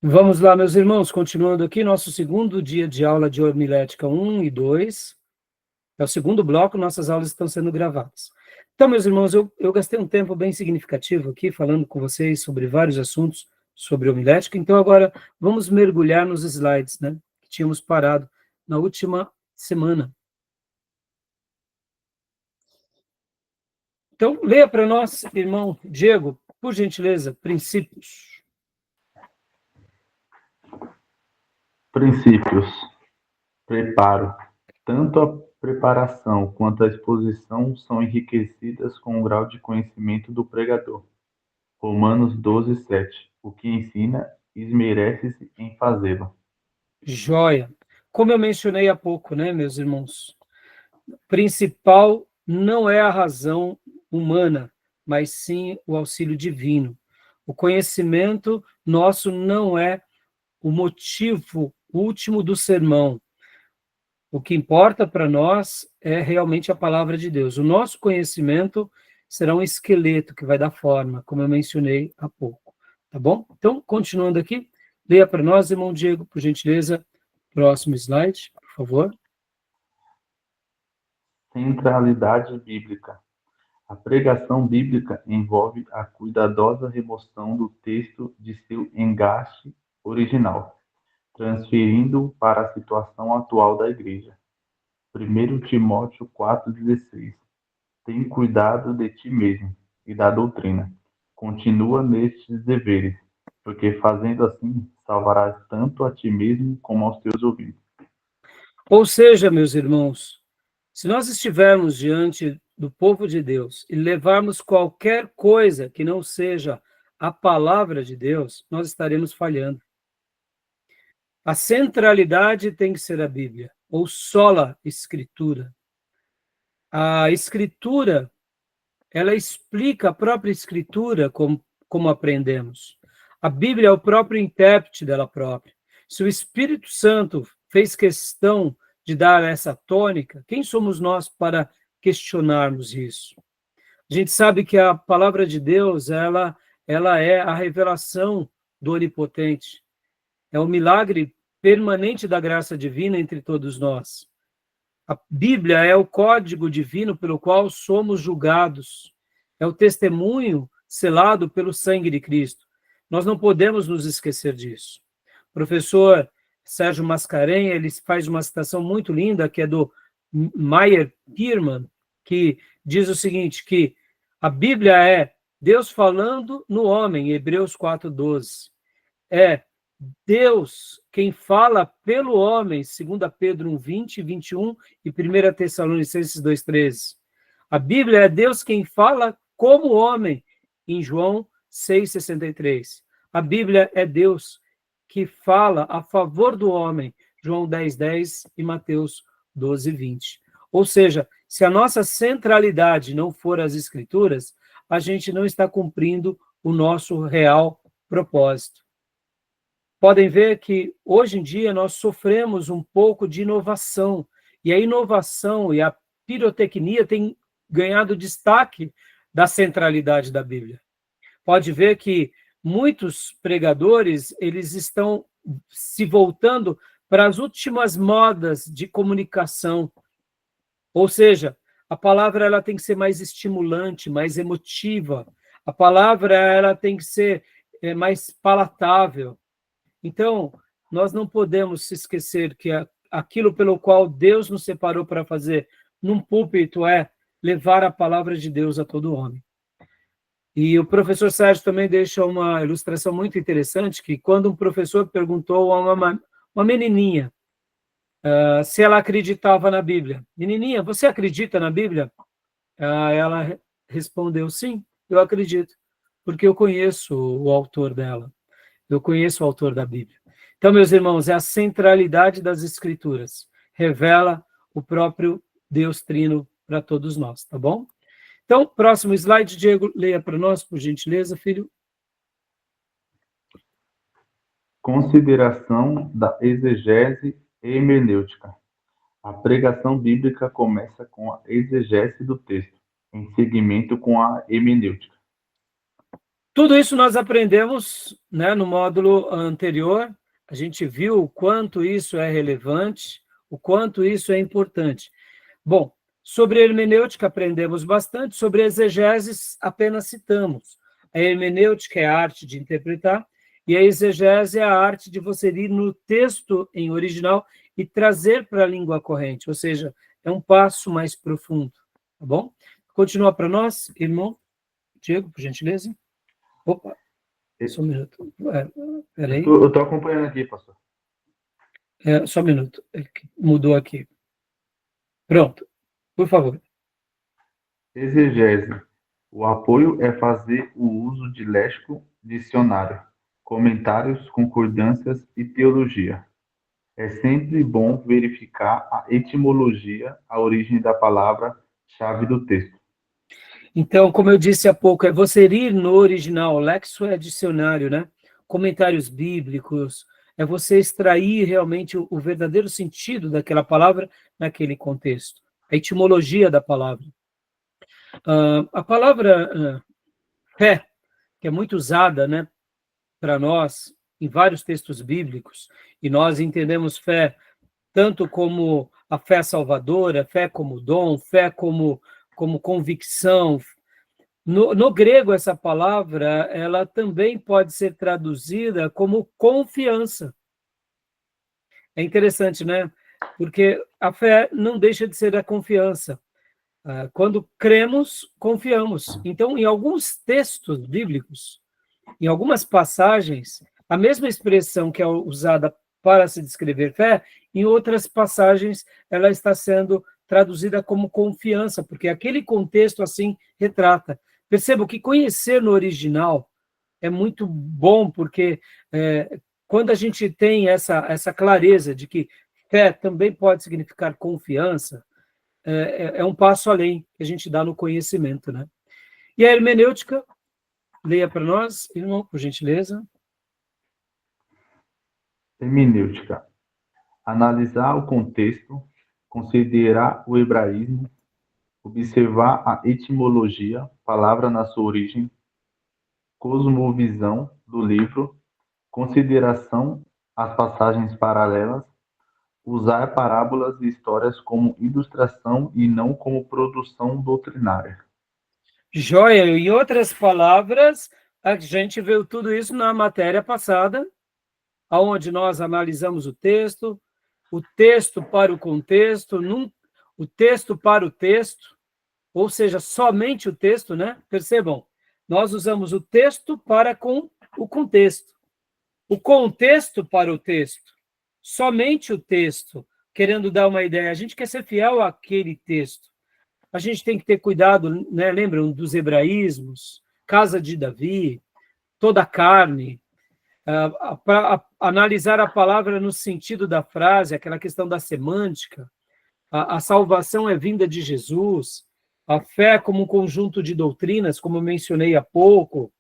Vamos lá, meus irmãos, continuando aqui, nosso segundo dia de aula de homilética 1 e 2. É o segundo bloco, nossas aulas estão sendo gravadas. Então, meus irmãos, eu gastei um tempo bem significativo aqui, falando com vocês sobre vários assuntos sobre homilética. Então, agora, vamos mergulhar nos slides, né, que tínhamos parado na última semana. Então, leia para nós, irmão Diego, por gentileza, princípios. Princípios. Preparo. Tanto a preparação quanto a exposição são enriquecidas com o grau de conhecimento do pregador. Romanos 12:7. O que ensina, esmerece-se em fazê-lo. Joia. Como eu mencionei há pouco, né, meus irmãos? Principal não é a razão humana, mas sim o auxílio divino. O conhecimento nosso não é o motivo último do sermão. O que importa para nós é realmente a palavra de Deus. O nosso conhecimento será um esqueleto que vai dar forma, como eu mencionei há pouco. Tá bom? Então, continuando aqui, leia para nós, irmão Diego, por gentileza, próximo slide, por favor. Centralidade bíblica. A pregação bíblica envolve a cuidadosa remoção do texto de seu engaste original, transferindo-o para a situação atual da igreja. 1 Timóteo 4,16. Tem cuidado de ti mesmo e da doutrina. Continua nestes deveres, porque fazendo assim, salvarás tanto a ti mesmo como aos teus ouvintes. Ou seja, meus irmãos, se nós estivermos diante do povo de Deus e levarmos qualquer coisa que não seja a palavra de Deus, nós estaremos falhando. A centralidade tem que ser a Bíblia, ou sola Escritura. A Escritura, ela explica a própria Escritura como aprendemos. A Bíblia é o próprio intérprete dela própria. Se o Espírito Santo fez questão de dar essa tônica, quem somos nós para questionarmos isso? A gente sabe que a palavra de Deus, ela é a revelação do Onipotente. É o milagre permanente da graça divina entre todos nós. A Bíblia é o código divino pelo qual somos julgados. É o testemunho selado pelo sangue de Cristo. Nós não podemos nos esquecer disso. O professor Sérgio Mascarenhas, ele faz uma citação muito linda, que é do Meyer Pierman, que diz o seguinte, que a Bíblia é Deus falando no homem, Hebreus 4:12. É Deus quem fala pelo homem, 2 Pedro 1:20 e 21 e 1 Tessalonicenses 2:13. A Bíblia é Deus quem fala como homem, em João 6:63. A Bíblia é Deus que fala a favor do homem, João 10:10 e Mateus 12:20. Ou seja, se a nossa centralidade não for as Escrituras, a gente não está cumprindo o nosso real propósito. Podem ver que hoje em dia nós sofremos um pouco de inovação, e a inovação e a pirotecnia têm ganhado destaque da centralidade da Bíblia. Pode ver que muitos pregadores, eles estão se voltando para as últimas modas de comunicação. Ou seja, a palavra ela tem que ser mais estimulante, mais emotiva. A palavra ela tem que ser mais palatável. Então, nós não podemos se esquecer que aquilo pelo qual Deus nos separou para fazer num púlpito é levar a palavra de Deus a todo homem. E o professor Sérgio também deixa uma ilustração muito interessante, que quando um professor perguntou a uma menininha se ela acreditava na Bíblia. Menininha, você acredita na Bíblia? Ela respondeu, sim, eu acredito, porque eu conheço o autor dela. Eu conheço o autor da Bíblia. Então, meus irmãos, é a centralidade das Escrituras. Revela o próprio Deus Trino para todos nós, tá bom? Então, próximo slide, Diego, leia para nós, por gentileza, filho. Consideração da exegese hermenêutica. A pregação bíblica começa com a exegese do texto, em seguimento com a hermenêutica. Tudo isso nós aprendemos, né, no módulo anterior. A gente viu o quanto isso é relevante, o quanto isso é importante. Bom, sobre hermenêutica aprendemos bastante, sobre exegeses apenas citamos. A hermenêutica é a arte de interpretar, e a exegese é a arte de você ir no texto em original e trazer para a língua corrente, ou seja, é um passo mais profundo, tá bom? Continua para nós, irmão Diego, por gentileza. Opa, só um minuto. Peraí. Eu tô acompanhando aqui, pastor. Só um minuto. Mudou aqui. Pronto. Por favor. Exegese. O apoio é fazer o uso de léxico, dicionário, comentários, concordâncias e teologia. É sempre bom verificar a etimologia, a origem da palavra-chave do texto. Então, como eu disse há pouco, é você ir no original. Lexo é dicionário, né? Comentários bíblicos. É você extrair realmente o verdadeiro sentido daquela palavra naquele contexto. A etimologia da palavra. A palavra fé, que é muito usada, né, para nós em vários textos bíblicos, e nós entendemos fé tanto como a fé salvadora, fé como dom, fé como convicção. No grego, essa palavra, ela também pode ser traduzida como confiança. É interessante, né? Porque a fé não deixa de ser a confiança. Quando cremos, confiamos. Então, em alguns textos bíblicos, em algumas passagens, a mesma expressão que é usada para se descrever fé, em outras passagens ela está sendo traduzida como confiança, porque aquele contexto assim retrata. Perceba que conhecer no original é muito bom, porque quando a gente tem essa clareza de que fé também pode significar confiança, é um passo além que a gente dá no conhecimento, né? E a hermenêutica, leia para nós, irmão, por gentileza. Hermenêutica. Analisar o contexto, considerar o hebraísmo, observar a etimologia, palavra na sua origem, cosmovisão do livro, consideração às passagens paralelas, usar parábolas e histórias como ilustração e não como produção doutrinária. Joia, em outras palavras, a gente viu tudo isso na matéria passada, onde nós analisamos o texto para o contexto, o texto para o texto, ou seja, somente o texto, né? Percebam, nós usamos o texto para com o contexto, o contexto para o texto, somente o texto, querendo dar uma ideia. A gente quer ser fiel àquele texto. A gente tem que ter cuidado, né? Lembram dos hebraísmos, casa de Davi, toda a carne, para analisar a palavra no sentido da frase, aquela questão da semântica. A salvação é vinda de Jesus, a fé como um conjunto de doutrinas, como eu mencionei há pouco.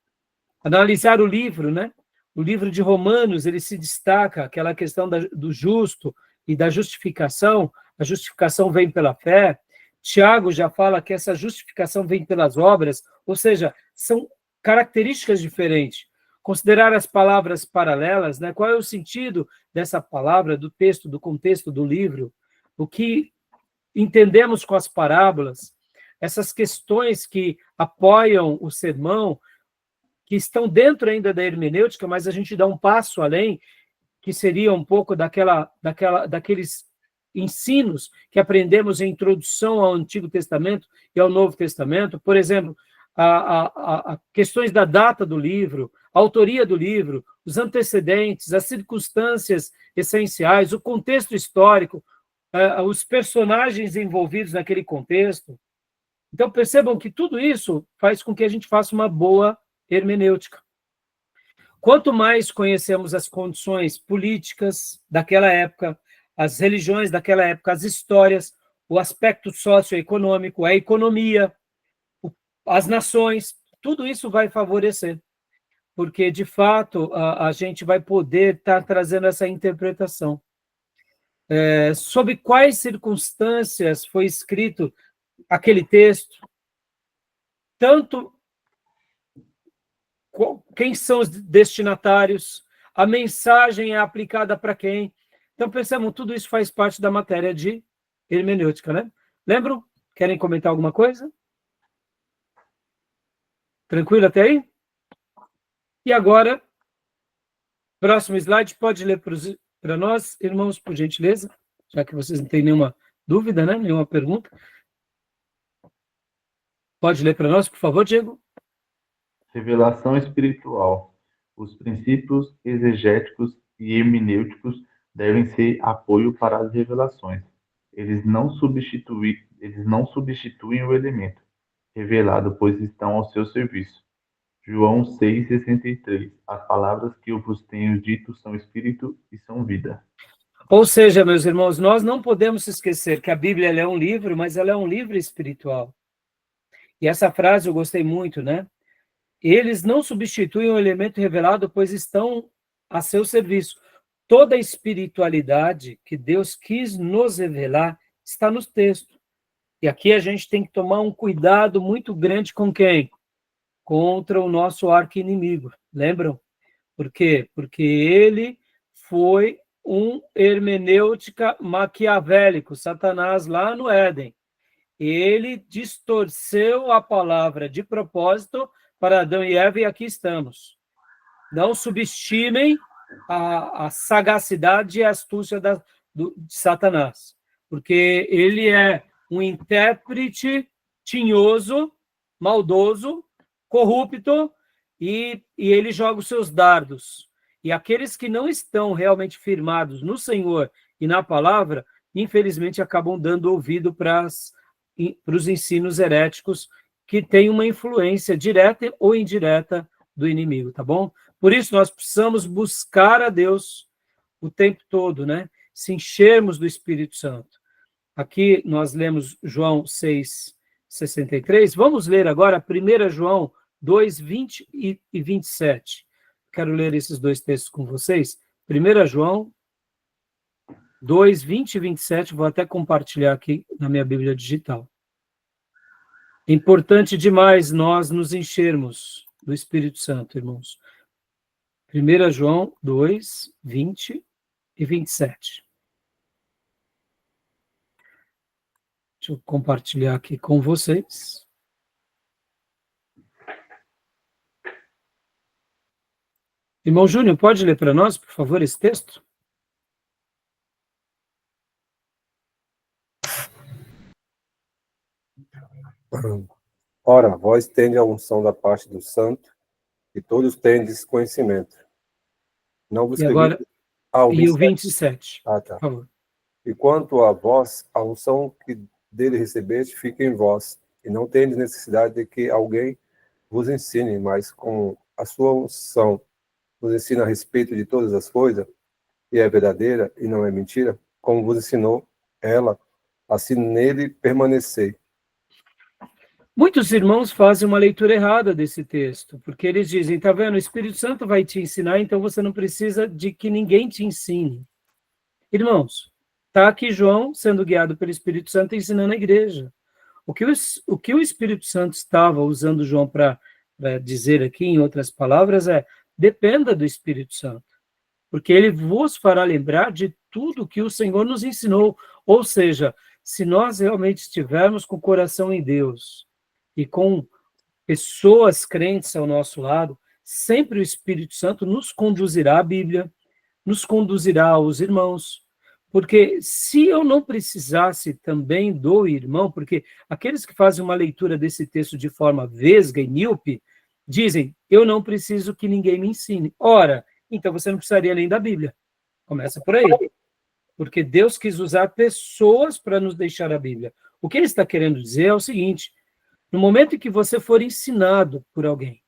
Analisar o livro, né? O livro de Romanos, ele se destaca aquela questão do justo e da justificação. A justificação vem pela fé. Tiago já fala que essa justificação vem pelas obras, ou seja, são características diferentes. Considerar as palavras paralelas, né? Qual é o sentido dessa palavra, do texto, do contexto do livro? O que entendemos com as parábolas? Essas questões que apoiam o sermão, que estão dentro ainda da hermenêutica, mas a gente dá um passo além, que seria um pouco daqueles ensinos que aprendemos em introdução ao Antigo Testamento e ao Novo Testamento. Por exemplo, a questões da data do livro, a autoria do livro, os antecedentes, as circunstâncias essenciais, o contexto histórico, os personagens envolvidos naquele contexto. Então, percebam que tudo isso faz com que a gente faça uma boa hermenêutica. Quanto mais conhecemos as condições políticas daquela época, as religiões daquela época, as histórias, o aspecto socioeconômico, a economia, as nações, tudo isso vai favorecer, porque, de fato, a gente vai poder estar trazendo essa interpretação. Sob quais circunstâncias foi escrito aquele texto, tanto quem são os destinatários, a mensagem é aplicada para quem. Então, percebam, tudo isso faz parte da matéria de hermenêutica, né? Lembram? Querem comentar alguma coisa? Tranquilo até aí? E agora, próximo slide, pode ler para nós, irmãos, por gentileza, já que vocês não têm nenhuma dúvida, né? Nenhuma pergunta. Pode ler para nós, por favor, Diego? Revelação espiritual. Os princípios exegéticos e hermenêuticos devem ser apoio para as revelações. Eles não substituem o elemento revelado, pois estão ao seu serviço. João 6,63. As palavras que eu vos tenho dito são espírito e são vida. Ou seja, meus irmãos, nós não podemos esquecer que a Bíblia ela é um livro, mas ela é um livro espiritual. E essa frase eu gostei muito, né? Eles não substituem o elemento revelado, pois estão a seu serviço. Toda a espiritualidade que Deus quis nos revelar está nos textos. E aqui a gente tem que tomar um cuidado muito grande com quem? Contra o nosso arqui-inimigo. Lembram? Por quê? Porque ele foi um hermenêutica maquiavélico, Satanás lá no Éden. Ele distorceu a palavra de propósito para Adão e Eva, e aqui estamos. Não subestimem a sagacidade e a astúcia de Satanás, porque ele é um intérprete tinhoso, maldoso, corrupto, e ele joga os seus dardos. E aqueles que não estão realmente firmados no Senhor e na palavra, infelizmente acabam dando ouvido para os ensinos heréticos que têm uma influência direta ou indireta do inimigo, tá bom? Por isso nós precisamos buscar a Deus o tempo todo, né? Se enchermos do Espírito Santo. Aqui nós lemos João 6,63. Vamos ler agora 1 João 2, 20 e 27. Quero ler esses dois textos com vocês. 1 João 2, 20 e 27, vou até compartilhar aqui na minha Bíblia digital. É importante demais nós nos enchermos do Espírito Santo, irmãos. 1 João 2, 20 e 27. Deixa eu compartilhar aqui com vocês. Irmão Júnior, pode ler para nós, por favor, esse texto? Ora, vós tendes a unção da parte do Santo, e todos tendes conhecimento. Não vos E agora, e o 27, tá. por favor. E quanto a vós, a unção que dele recebeste fica em vós, e não tendes necessidade de que alguém vos ensine, mas com a sua unção vos ensina a respeito de todas as coisas, e é verdadeira e não é mentira, como vos ensinou ela, assim nele permanecei. Muitos irmãos fazem uma leitura errada desse texto, porque eles dizem, tá vendo, o Espírito Santo vai te ensinar, então você não precisa de que ninguém te ensine. Irmãos, está aqui João sendo guiado pelo Espírito Santo ensinando a igreja. O que o Espírito Santo estava usando João para dizer aqui, em outras palavras, é, dependa do Espírito Santo, porque ele vos fará lembrar de tudo que o Senhor nos ensinou. Ou seja, se nós realmente estivermos com o coração em Deus e com pessoas crentes ao nosso lado, sempre o Espírito Santo nos conduzirá à Bíblia, nos conduzirá aos irmãos, porque se eu não precisasse também do irmão, porque aqueles que fazem uma leitura desse texto de forma vesga e míope, dizem, eu não preciso que ninguém me ensine. Ora, então você não precisaria nem da Bíblia. Começa por aí. Porque Deus quis usar pessoas para nos deixar a Bíblia. O que ele está querendo dizer é o seguinte, no momento em que você for ensinado por alguém,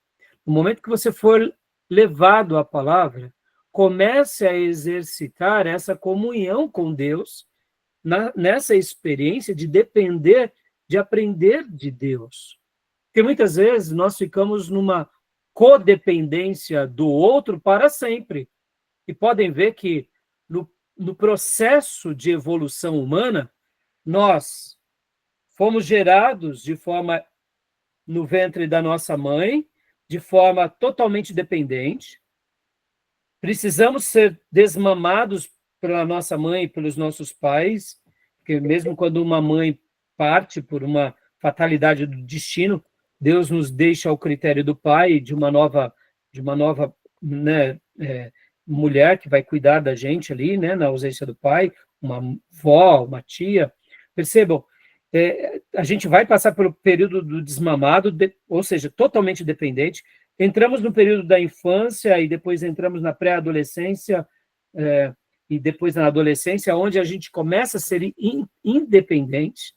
no momento que você for levado à palavra, comece a exercitar essa comunhão com Deus, nessa experiência de depender, de aprender de Deus. Porque muitas vezes nós ficamos numa codependência do outro para sempre. E podem ver que no processo de evolução humana, nós fomos gerados de forma no ventre da nossa mãe, de forma totalmente dependente. Precisamos ser desmamados pela nossa mãe e pelos nossos pais, porque mesmo quando uma mãe parte por uma fatalidade do destino, Deus nos deixa ao critério do pai, de uma nova né, mulher que vai cuidar da gente ali, né, na ausência do pai, uma vó, uma tia. Percebam, a gente vai passar pelo período do desmamado, ou seja, totalmente dependente. Entramos no período da infância e depois entramos na pré-adolescência e depois na adolescência, onde a gente começa a ser independente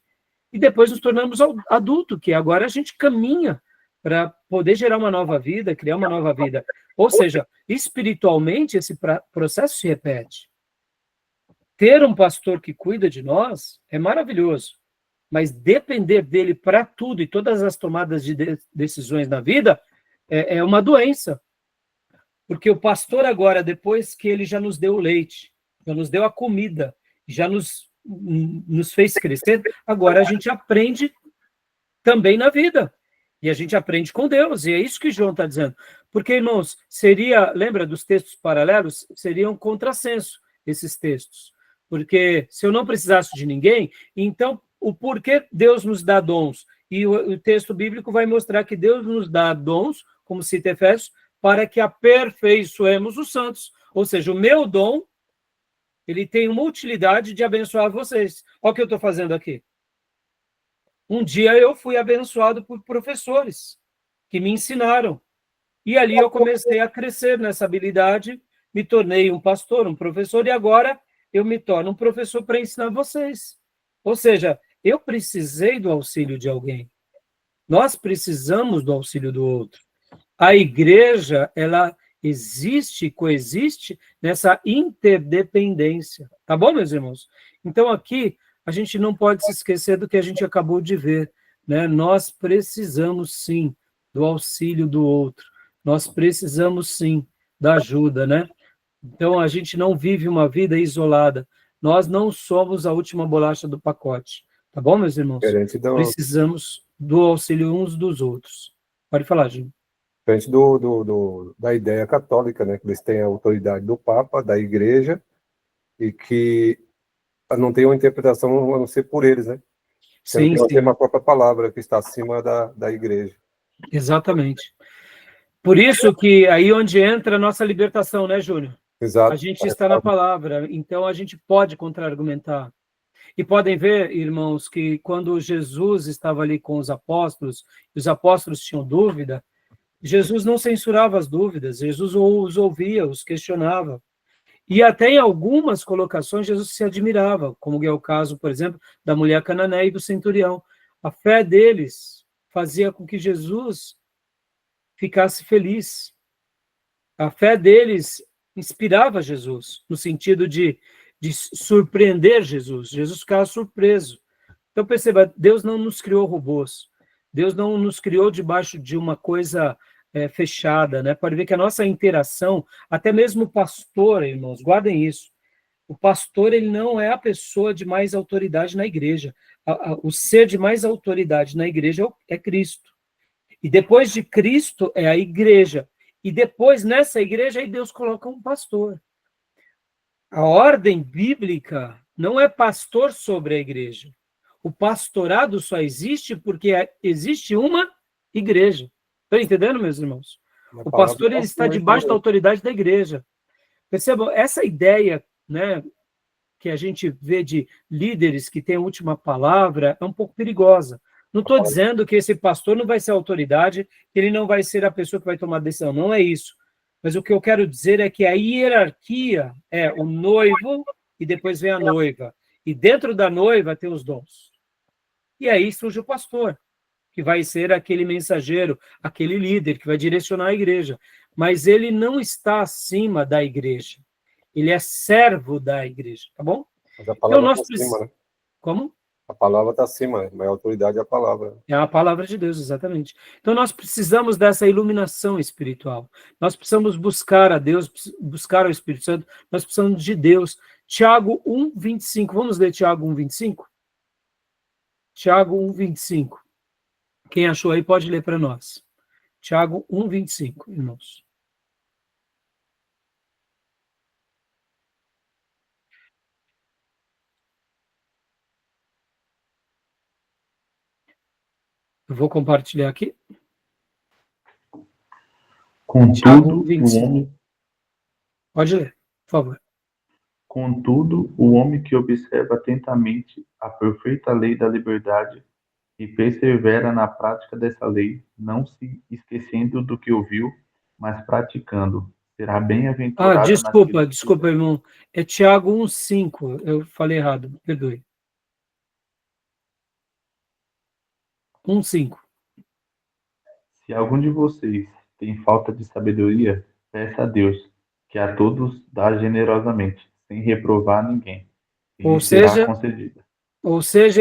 e depois nos tornamos adulto, que agora a gente caminha para poder gerar uma nova vida, criar uma nova vida. Ou seja, espiritualmente, esse processo se repete. Ter um pastor que cuida de nós é maravilhoso, mas depender dele para tudo e todas as tomadas de decisões na vida é uma doença. Porque o pastor agora, depois que ele já nos deu o leite, já nos deu a comida, já nos fez crescer, agora a gente aprende também na vida. E a gente aprende com Deus, e é isso que João está dizendo. Porque, irmãos, lembra dos textos paralelos? Seria um contrassenso esses textos. Porque se eu não precisasse de ninguém, então o porquê Deus nos dá dons? E o texto bíblico vai mostrar que Deus nos dá dons, como cita Efésios, para que aperfeiçoemos os santos. Ou seja, o meu dom, ele tem uma utilidade de abençoar vocês. Olha o que eu estou fazendo aqui. Um dia eu fui abençoado por professores que me ensinaram. E ali eu comecei a crescer nessa habilidade, me tornei um pastor, um professor, e agora eu me torno um professor para ensinar vocês. Ou seja, eu precisei do auxílio de alguém. Nós precisamos do auxílio do outro. A igreja, ela existe, coexiste nessa interdependência. Tá bom, meus irmãos? Então, aqui, a gente não pode se esquecer do que a gente acabou de ver, né? Nós precisamos, sim, do auxílio do outro. Nós precisamos, sim, da ajuda, né? Então, a gente não vive uma vida isolada. Nós não somos a última bolacha do pacote. Tá bom, meus irmãos? Precisamos do auxílio uns dos outros. Pode falar, Jim. Diferente da ideia católica, né? Que eles têm a autoridade do Papa, da Igreja, e que não tem uma interpretação a não ser por eles, né? Sim, sim. Tem uma própria palavra que está acima da Igreja. Exatamente. Por isso que aí onde entra a nossa libertação, né, Júnior? Exato. A gente está na palavra, então a gente pode contra-argumentar. E podem ver, irmãos, que quando Jesus estava ali com os apóstolos, e os apóstolos tinham dúvida, Jesus não censurava as dúvidas, Jesus os ouvia, os questionava. E até em algumas colocações Jesus se admirava, como é o caso, por exemplo, da mulher cananeia e do centurião. A fé deles fazia com que Jesus ficasse feliz. A fé deles inspirava Jesus, no sentido de surpreender Jesus. Jesus ficava surpreso. Então, perceba, Deus não nos criou robôs. Deus não nos criou debaixo de uma coisa fechada, né? Pode ver que a nossa interação, até mesmo o pastor, irmãos, guardem isso. O pastor, ele não é a pessoa de mais autoridade na igreja. O ser de mais autoridade na igreja é Cristo. E depois de Cristo é a igreja. E depois, nessa igreja, aí Deus coloca um pastor. A ordem bíblica não é pastor sobre a igreja. O pastorado só existe porque existe uma igreja. Estão entendendo, meus irmãos? O pastor ele está debaixo da autoridade da igreja. Percebam, essa ideia, né, que a gente vê de líderes que têm a última palavra é um pouco perigosa. Não estou dizendo que esse pastor não vai ser autoridade, que ele não vai ser a pessoa que vai tomar decisão. Não é isso. Mas o que eu quero dizer é que a hierarquia é o noivo e depois vem a noiva. E dentro da noiva tem os dons. E aí surge o pastor, que vai ser aquele mensageiro, aquele líder que vai direcionar a igreja. Mas ele não está acima da igreja. Ele é servo da igreja, tá bom? Mas a palavra está acima, né? Como? A palavra está acima, mas a autoridade é a palavra. É a palavra de Deus, exatamente. Então, nós precisamos dessa iluminação espiritual. Nós precisamos buscar a Deus, buscar o Espírito Santo. Nós precisamos de Deus. Tiago 1:25. Vamos ler Tiago 1:25? Tiago 1:25. Quem achou aí pode ler para nós. Tiago 1:25, irmãos. Eu vou compartilhar aqui. Tiago Contudo, o 25. homem, Pode ler, por favor. contudo, o homem que observa atentamente a perfeita lei da liberdade e persevera na prática dessa lei, não se esquecendo do que ouviu, mas praticando, será bem-aventurado naquilo que Desculpa, fizer. irmão. É Tiago 1:5. Eu falei errado, perdoe. 1:5. Se algum de vocês tem falta de sabedoria, peça a Deus, que a todos dá generosamente, sem reprovar ninguém, e Ou lhe será seja, concedida.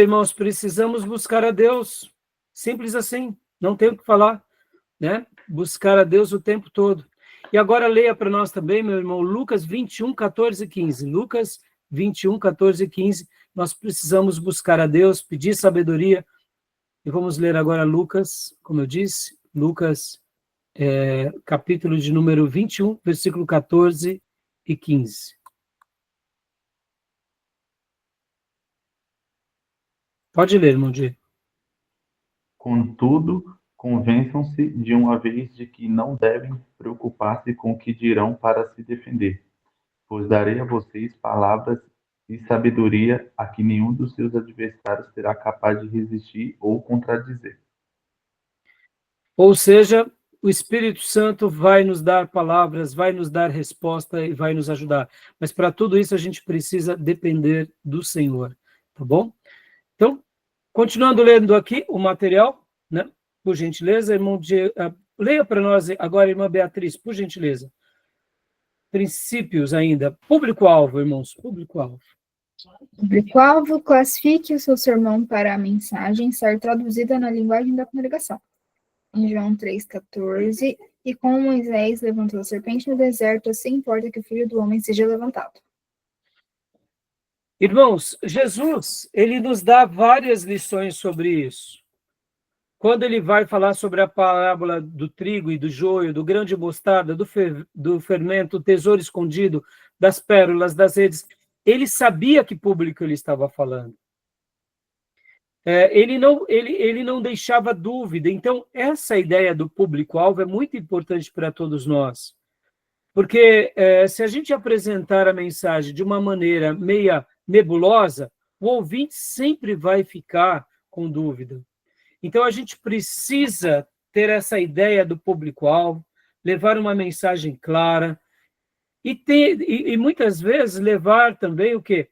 irmãos, precisamos buscar a Deus. Simples assim. Não tem o que falar, né? Buscar a Deus o tempo todo. E agora leia para nós também, meu irmão, Lucas 21:14-15. Lucas 21:14-15. Nós precisamos buscar a Deus, pedir sabedoria. E vamos ler agora Lucas, como eu disse, Lucas, capítulo de número 21, versículo 14 e 15. Pode ler, irmão Diego. Contudo, convençam-se de uma vez de que não devem preocupar-se com o que dirão para se defender, pois darei a vocês palavras e sabedoria a que nenhum dos seus adversários será capaz de resistir ou contradizer. Ou seja, o Espírito Santo vai nos dar palavras, vai nos dar resposta e vai nos ajudar. Mas para tudo isso a gente precisa depender do Senhor, tá bom? Então, continuando lendo aqui o material, né? Por gentileza, irmão Diego, leia para nós agora, irmã Beatriz, por gentileza. Princípios ainda. Público-alvo, irmãos, público-alvo. Público-alvo, classifique o seu sermão para a mensagem ser traduzida na linguagem da congregação. Em João 3,14, e como Moisés levantou a serpente no deserto, assim importa que o Filho do Homem seja levantado. Irmãos, Jesus, ele nos dá várias lições sobre isso. Quando ele vai falar sobre a parábola do trigo e do joio, do grão de mostarda, do fermento, o tesouro escondido, das pérolas, das redes, ele sabia que público ele estava falando. Ele não deixava dúvida. Então, essa ideia do público-alvo é muito importante para todos nós. Porque se a gente apresentar a mensagem de uma maneira meia nebulosa, o ouvinte sempre vai ficar com dúvida. Então, a gente precisa ter essa ideia do público-alvo, levar uma mensagem clara e muitas vezes levar também o quê?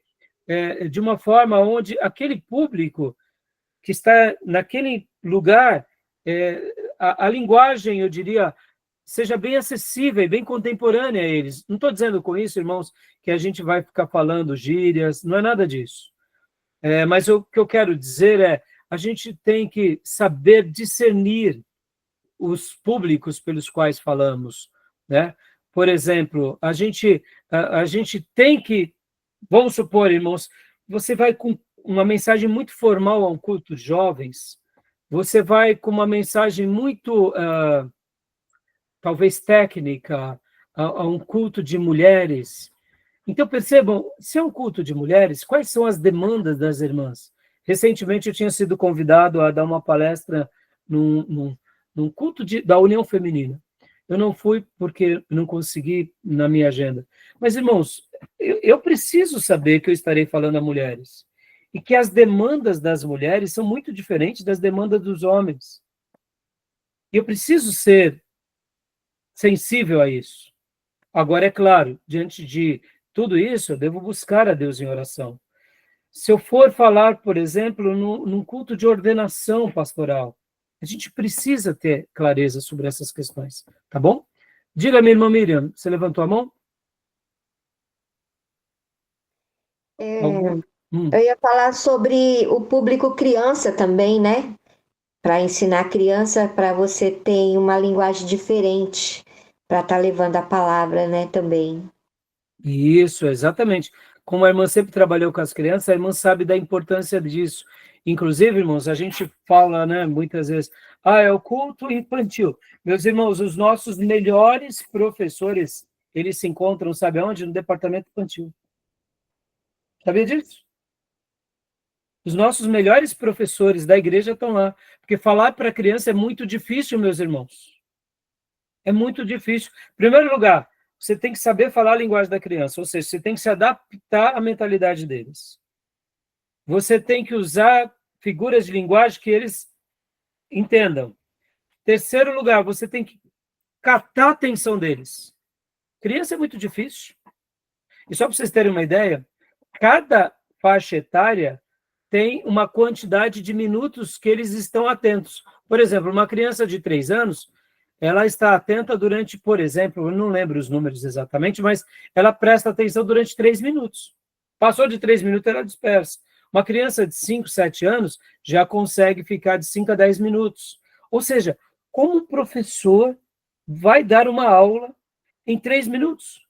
De uma forma onde aquele público que está naquele lugar, a linguagem, eu diria, seja bem acessível e bem contemporânea a eles. Não estou dizendo com isso, irmãos, que a gente vai ficar falando gírias, não é nada disso. Mas o que eu quero dizer é, a gente tem que saber discernir os públicos pelos quais falamos, né? Por exemplo, a gente tem que, vamos supor, irmãos, você vai com uma mensagem muito formal a um culto de jovens, você vai com uma mensagem muito, talvez técnica, a um culto de mulheres. Então, percebam, se é um culto de mulheres, quais são as demandas das irmãs? Recentemente, eu tinha sido convidado a dar uma palestra num culto da União Feminina. Eu não fui porque não consegui na minha agenda. Mas, irmãos, eu preciso saber que eu estarei falando a mulheres. E que as demandas das mulheres são muito diferentes das demandas dos homens. E eu preciso ser sensível a isso. Agora, é claro, diante de tudo isso, eu devo buscar a Deus em oração. Se eu for falar, por exemplo, num culto de ordenação pastoral, a gente precisa ter clareza sobre essas questões, tá bom? Diga-me, irmã Miriam, você levantou a mão? Eu ia falar sobre o público criança também, né? Para ensinar a criança, para você ter uma linguagem diferente, para estar levando a palavra, né, também. Isso, exatamente. Como a irmã sempre trabalhou com as crianças, a irmã sabe da importância disso. Inclusive, irmãos, a gente fala, né, muitas vezes, é o culto infantil. Meus irmãos, os nossos melhores professores, eles se encontram, sabe onde? No departamento infantil. Sabia disso? Os nossos melhores professores da igreja estão lá. Porque falar para a criança é muito difícil, meus irmãos. É muito difícil. Em primeiro lugar, você tem que saber falar a linguagem da criança, ou seja, você tem que se adaptar à mentalidade deles. Você tem que usar figuras de linguagem que eles entendam. Terceiro lugar, você tem que captar a atenção deles. Criança é muito difícil. E só para vocês terem uma ideia, cada faixa etária tem uma quantidade de minutos que eles estão atentos. Por exemplo, uma criança de 3 anos, ela está atenta durante, por exemplo, eu não lembro os números exatamente, mas ela presta atenção durante 3 minutos. Passou de 3 minutos, ela dispersa. Uma criança de 5, 7 anos já consegue ficar de 5 a 10 minutos. Ou seja, como um professor vai dar uma aula em 3 minutos?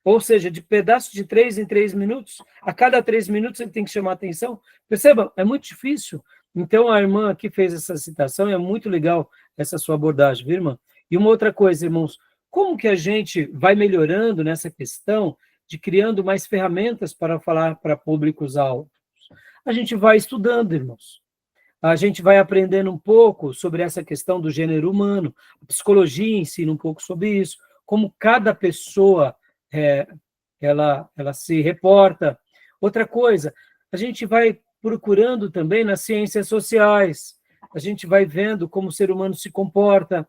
Ou seja, de pedaço de 3 em 3 minutos, a cada 3 minutos ele tem que chamar atenção. Percebam, é muito difícil. Então, a irmã que fez essa citação, é muito legal essa sua abordagem, viu, irmã? E uma outra coisa, irmãos, como que a gente vai melhorando nessa questão de criando mais ferramentas para falar para públicos altos? A gente vai estudando, irmãos. A gente vai aprendendo um pouco sobre essa questão do gênero humano. A psicologia ensina um pouco sobre isso, como cada pessoa ela se reporta. Outra coisa, a gente vai procurando também nas ciências sociais, a gente vai vendo como o ser humano se comporta,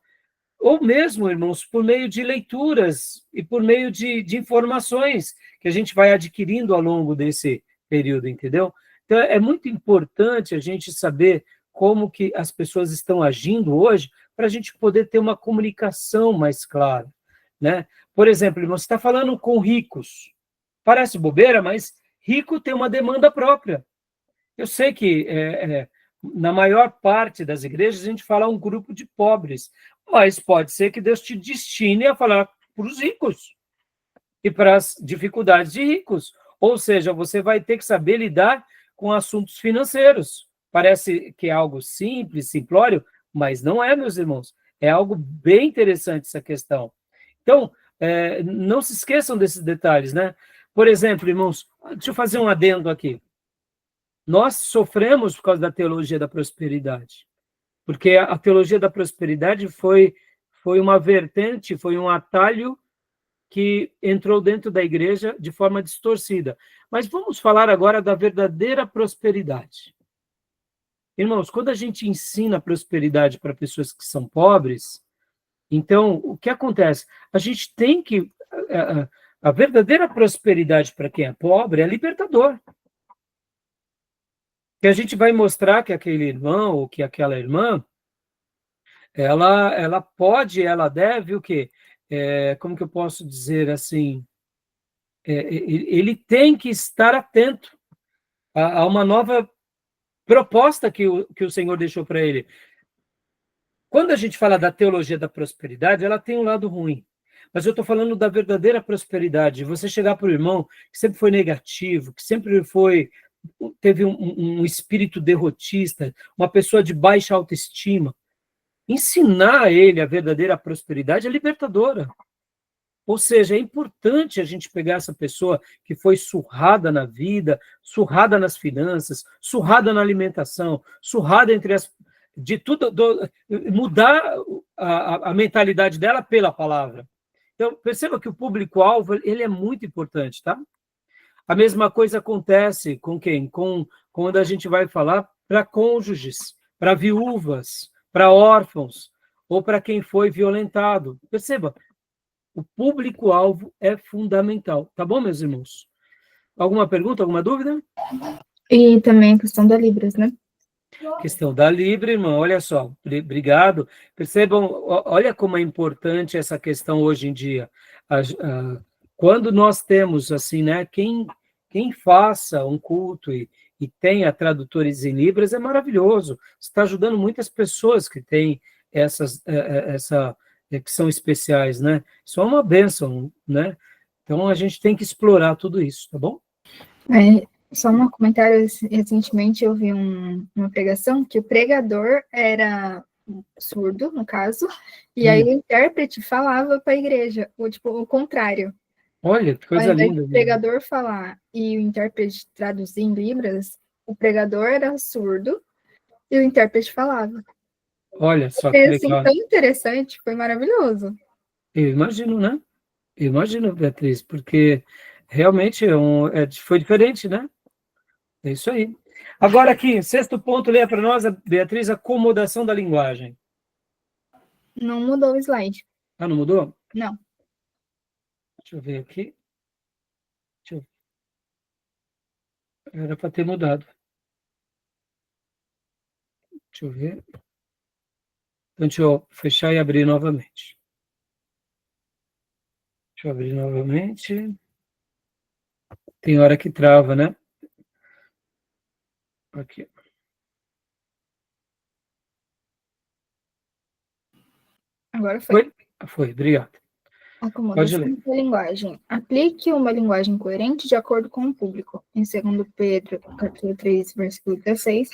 ou mesmo, irmãos, por meio de leituras e por meio de informações que a gente vai adquirindo ao longo desse período, entendeu? Então, é muito importante a gente saber como que as pessoas estão agindo hoje para a gente poder ter uma comunicação mais clara, né? Por exemplo, você está falando com ricos. Parece bobeira, mas rico tem uma demanda própria. Eu sei que na maior parte das igrejas a gente fala um grupo de pobres, mas pode ser que Deus te destine a falar para os ricos e para as dificuldades de ricos. Ou seja, você vai ter que saber lidar com assuntos financeiros. Parece que é algo simples, simplório, mas não é, meus irmãos. É algo bem interessante essa questão. Então, não se esqueçam desses detalhes, né? Por exemplo, irmãos, deixa eu fazer um adendo aqui. Nós sofremos por causa da teologia da prosperidade, porque a teologia da prosperidade foi uma vertente, foi um atalho que entrou dentro da igreja de forma distorcida. Mas vamos falar agora da verdadeira prosperidade. Irmãos, quando a gente ensina prosperidade para pessoas que são pobres, então, o que acontece? A gente tem que... A verdadeira prosperidade para quem é pobre é libertador. Que a gente vai mostrar que aquele irmão ou que aquela irmã, ela pode, ela deve o quê? Como que eu posso dizer assim? Ele tem que estar atento a uma nova proposta que o Senhor deixou para ele. Quando a gente fala da teologia da prosperidade, ela tem um lado ruim. Mas eu estou falando da verdadeira prosperidade. Você chegar para o irmão que sempre foi negativo, que sempre teve um espírito derrotista, uma pessoa de baixa autoestima, ensinar a ele a verdadeira prosperidade é libertadora. Ou seja, é importante a gente pegar essa pessoa que foi surrada na vida, surrada nas finanças, surrada na alimentação, surrada de tudo, mudar a mentalidade dela pela palavra. Então, perceba que o público-alvo, ele é muito importante, tá? A mesma coisa acontece com quem? Quando a gente vai falar para cônjuges, para viúvas, para órfãos, ou para quem foi violentado. Perceba, o público-alvo é fundamental. Tá bom, meus irmãos? Alguma pergunta, alguma dúvida? E também a questão da Libras, né? Questão da Libra, irmão, olha só, obrigado. Percebam, olha como é importante essa questão hoje em dia. Quando nós temos, assim, né, quem faça um culto e tenha tradutores em Libras é maravilhoso. Está ajudando muitas pessoas que têm que são especiais, né? Isso é uma bênção, né? Então, a gente tem que explorar tudo isso, tá bom? Só um comentário, recentemente eu vi uma pregação que o pregador era surdo, no caso, e aí o intérprete falava para a igreja, ou tipo, o contrário. Olha, que Ao coisa invés linda. do pregador falar e o intérprete traduzir em libras, o pregador era surdo e o intérprete falava. Olha só que Foi assim, legal. tão interessante, foi maravilhoso. Eu imagino, né? Eu imagino, Beatriz, porque realmente foi diferente, né? É isso aí. Agora aqui, sexto ponto, leia para nós, Beatriz, acomodação da linguagem. Não mudou o slide. Ah, não mudou? Não. Deixa eu ver aqui. Era para ter mudado. Deixa eu ver. Então, deixa eu fechar e abrir novamente. Deixa eu abrir novamente. Tem hora que trava, né? Aqui. Agora foi. Foi, obrigado. Pode Acomodação ler. da linguagem. Aplique uma linguagem coerente de acordo com o público. Em 2 Pedro, capítulo 3, versículo 16,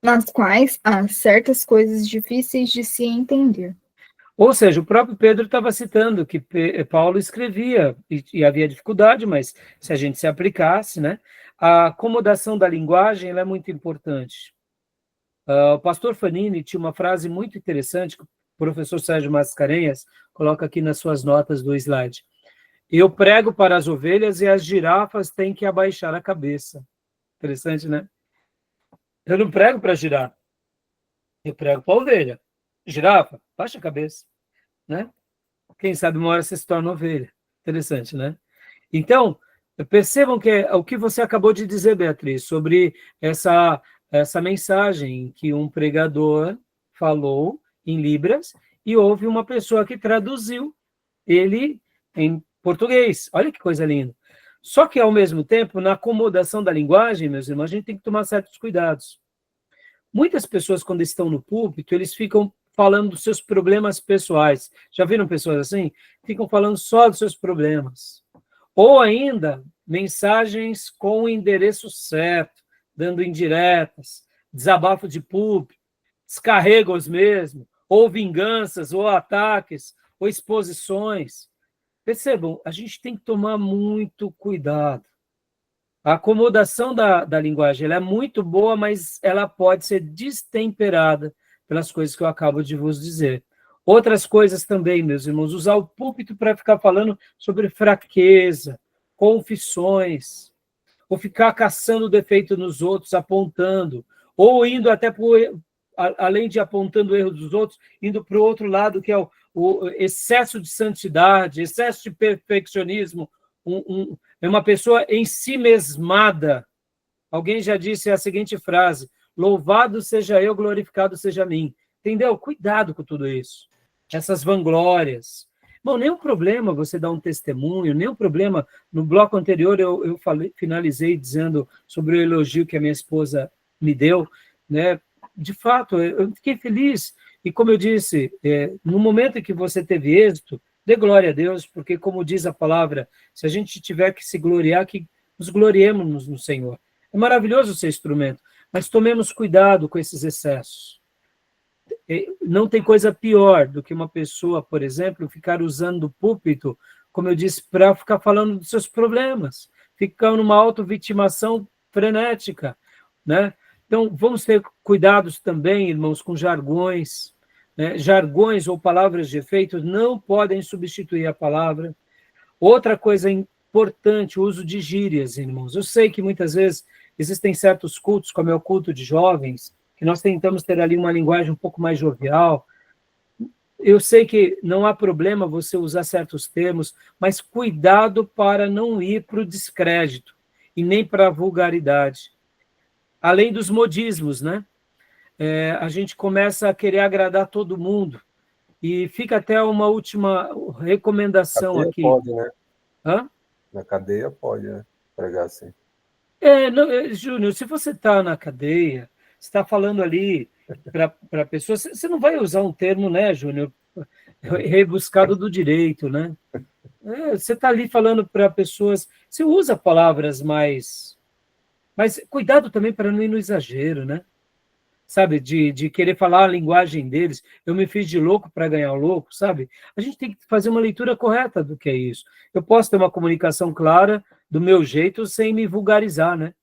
nas quais há certas coisas difíceis de se entender. Ou seja, o próprio Pedro estava citando que Paulo escrevia e havia dificuldade, mas se a gente se aplicasse, né? A acomodação da linguagem ela é muito importante. O pastor Fanini tinha uma frase muito interessante que o professor Sérgio Mascarenhas coloca aqui nas suas notas do slide. Eu prego para as ovelhas e as girafas têm que abaixar a cabeça. Interessante, né? Eu não prego para girafa, eu prego para a ovelha. Girafa, baixa a cabeça, né? Quem sabe uma hora você se torna ovelha. Interessante, né? Então, percebam que o que você acabou de dizer, Beatriz, sobre essa mensagem que um pregador falou em Libras e houve uma pessoa que traduziu ele em português. Olha que coisa linda. Só que, ao mesmo tempo, na acomodação da linguagem, meus irmãos, a gente tem que tomar certos cuidados. Muitas pessoas, quando estão no púlpito, eles ficam falando dos seus problemas pessoais. Já viram pessoas assim? Ficam falando só dos seus problemas. Ou ainda, mensagens com o endereço certo, dando indiretas, desabafo de púlpito, descarregos mesmo, ou vinganças, ou ataques, ou exposições. Percebam, a gente tem que tomar muito cuidado. A acomodação da linguagem ela é muito boa, mas ela pode ser destemperada pelas coisas que eu acabo de vos dizer. Outras coisas também, meus irmãos, usar o púlpito para ficar falando sobre fraqueza, confissões, ou ficar caçando o defeito nos outros, apontando, ou indo até além de apontando o erro dos outros, indo para o outro lado, que é o excesso de santidade, excesso de perfeccionismo, é uma pessoa em si mesmada. Alguém já disse a seguinte frase: louvado seja eu, glorificado seja mim. Entendeu? Cuidado com tudo isso. Essas vanglórias. Bom, nenhum problema você dar um testemunho, nenhum problema. No bloco anterior eu finalizei dizendo sobre o elogio que a minha esposa me deu, né? De fato, eu fiquei feliz. E como eu disse, no momento em que você teve êxito, dê glória a Deus, porque como diz a palavra, se a gente tiver que se gloriar, que nos gloriemos no Senhor. É maravilhoso ser instrumento, mas tomemos cuidado com esses excessos. Não tem coisa pior do que uma pessoa, por exemplo, ficar usando o púlpito, como eu disse, para ficar falando dos seus problemas, ficar numa auto-vitimação frenética, né? Então, vamos ter cuidados também, irmãos, com jargões, né? Jargões ou palavras de efeito não podem substituir a palavra. Outra coisa importante, o uso de gírias, irmãos. Eu sei que muitas vezes existem certos cultos, como é o culto de jovens, que nós tentamos ter ali uma linguagem um pouco mais jovial. Eu sei que não há problema você usar certos termos, mas cuidado para não ir para o descrédito e nem para a vulgaridade. Além dos modismos, né? A gente começa a querer agradar todo mundo. E fica até uma última recomendação aqui. Pode, né? Hã? Na cadeia pode, né? Pregar assim. Júnior, se você está na cadeia, você está falando ali para pessoas, você não vai usar um termo, né, Júnior, rebuscado do direito, né? Você está ali falando para pessoas, você usa palavras mais Mas cuidado também para não ir no exagero, né? Sabe, de querer falar a linguagem deles, eu me fiz de louco para ganhar o louco, sabe? A gente tem que fazer uma leitura correta do que é isso. Eu posso ter uma comunicação clara do meu jeito sem me vulgarizar, né?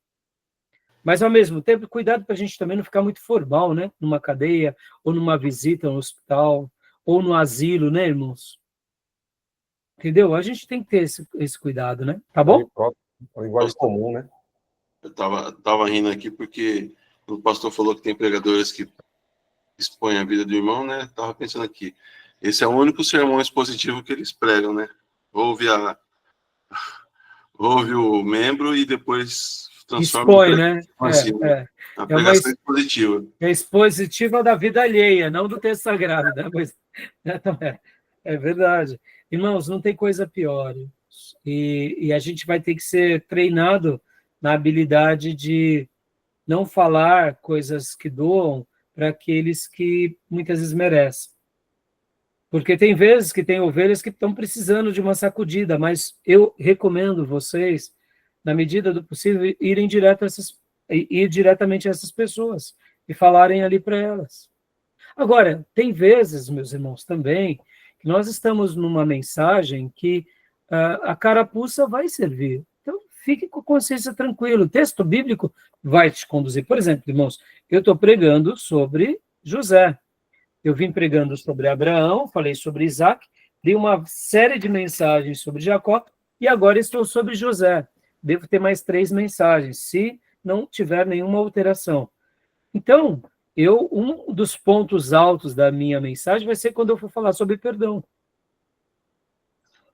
Mas, ao mesmo tempo, cuidado para a gente também não ficar muito formal, né? Numa cadeia, ou numa visita no hospital, ou no asilo, né, irmãos? Entendeu? A gente tem que ter esse cuidado, né? Tá bom? A linguagem comum, né? Eu tava rindo aqui porque o pastor falou que tem pregadores que expõem a vida do irmão, né? Tava pensando aqui. Esse é o único sermão expositivo que eles pregam, né? Ouve o membro e depois transforma Expõe, né? assim, a pregação expositiva. É expositiva da vida alheia, não do texto sagrado, né? Mas, é verdade. Irmãos, não tem coisa pior. E a gente vai ter que ser treinado na habilidade de não falar coisas que doam para aqueles que muitas vezes merecem. Porque tem vezes que tem ovelhas que estão precisando de uma sacudida, mas eu recomendo vocês, na medida do possível, ir diretamente a essas pessoas e falarem ali para elas. Agora, tem vezes, meus irmãos, também, que nós estamos numa mensagem que a carapuça vai servir. Então, fique com a consciência tranquila. O texto bíblico vai te conduzir. Por exemplo, irmãos, eu estou pregando sobre José. Eu vim pregando sobre Abraão, falei sobre Isaac, dei uma série de mensagens sobre Jacó, e agora estou sobre José. Devo ter mais 3 mensagens, se não tiver nenhuma alteração. Então, um dos pontos altos da minha mensagem vai ser quando eu for falar sobre perdão.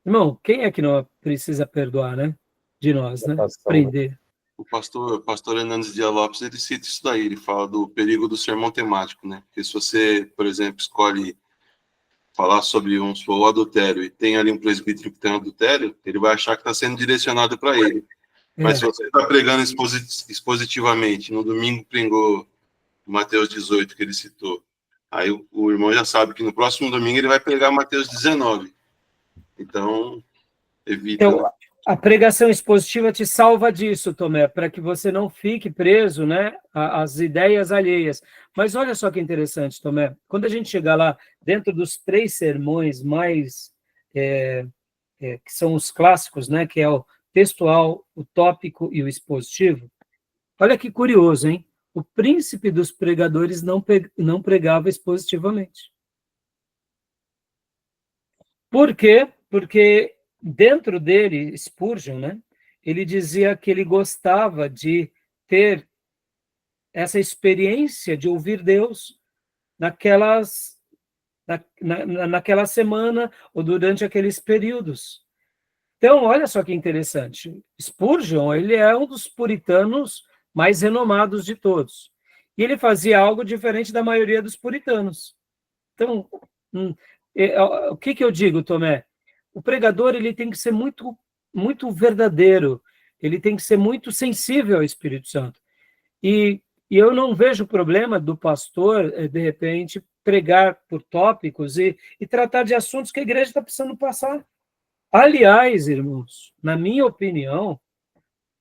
Irmão, quem é que não precisa perdoar, né? De nós, né? Aprender. O pastor Hernandes Dias Lopes, ele cita isso daí, ele fala do perigo do sermão temático, né? Porque se você, por exemplo, escolhe falar sobre o adultério e tem ali um presbítero que tem adultério, ele vai achar que está sendo direcionado para ele. Mas se você está pregando expositivamente, no domingo pregou Mateus 18, que ele citou, aí o irmão já sabe que no próximo domingo ele vai pregar Mateus 19. Então, evita... Então, a pregação expositiva te salva disso, Tomé, para que você não fique preso, né, às ideias alheias. Mas olha só que interessante, Tomé. Quando a gente chegar lá, dentro dos 3 sermões mais, que são os clássicos, né, que é o textual, o tópico e o expositivo, olha que curioso, hein? O príncipe dos pregadores não pregava expositivamente. Por quê? Porque dentro dele, Spurgeon, né, ele dizia que ele gostava de ter essa experiência de ouvir Deus naquela semana ou durante aqueles períodos. Então, olha só que interessante. Spurgeon, ele é um dos puritanos mais renomados de todos. E ele fazia algo diferente da maioria dos puritanos. Então, o que eu digo, Tomé? O pregador ele tem que ser muito, muito verdadeiro, ele tem que ser muito sensível ao Espírito Santo. E eu não vejo problema do pastor, de repente, pregar por tópicos e tratar de assuntos que a igreja está precisando passar. Aliás, irmãos, na minha opinião,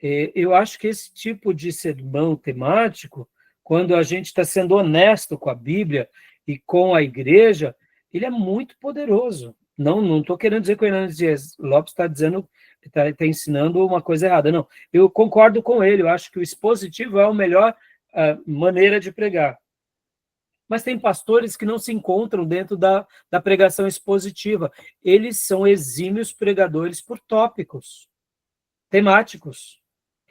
eu acho que esse tipo de sermão temático, quando a gente está sendo honesto com a Bíblia e com a igreja, ele é muito poderoso. Não estou querendo dizer que o Hernandes Dias Lopes está dizendo, está ensinando uma coisa errada. Não, eu concordo com ele, eu acho que o expositivo é a melhor maneira de pregar. Mas tem pastores que não se encontram dentro da pregação expositiva. Eles são exímios pregadores por tópicos, temáticos.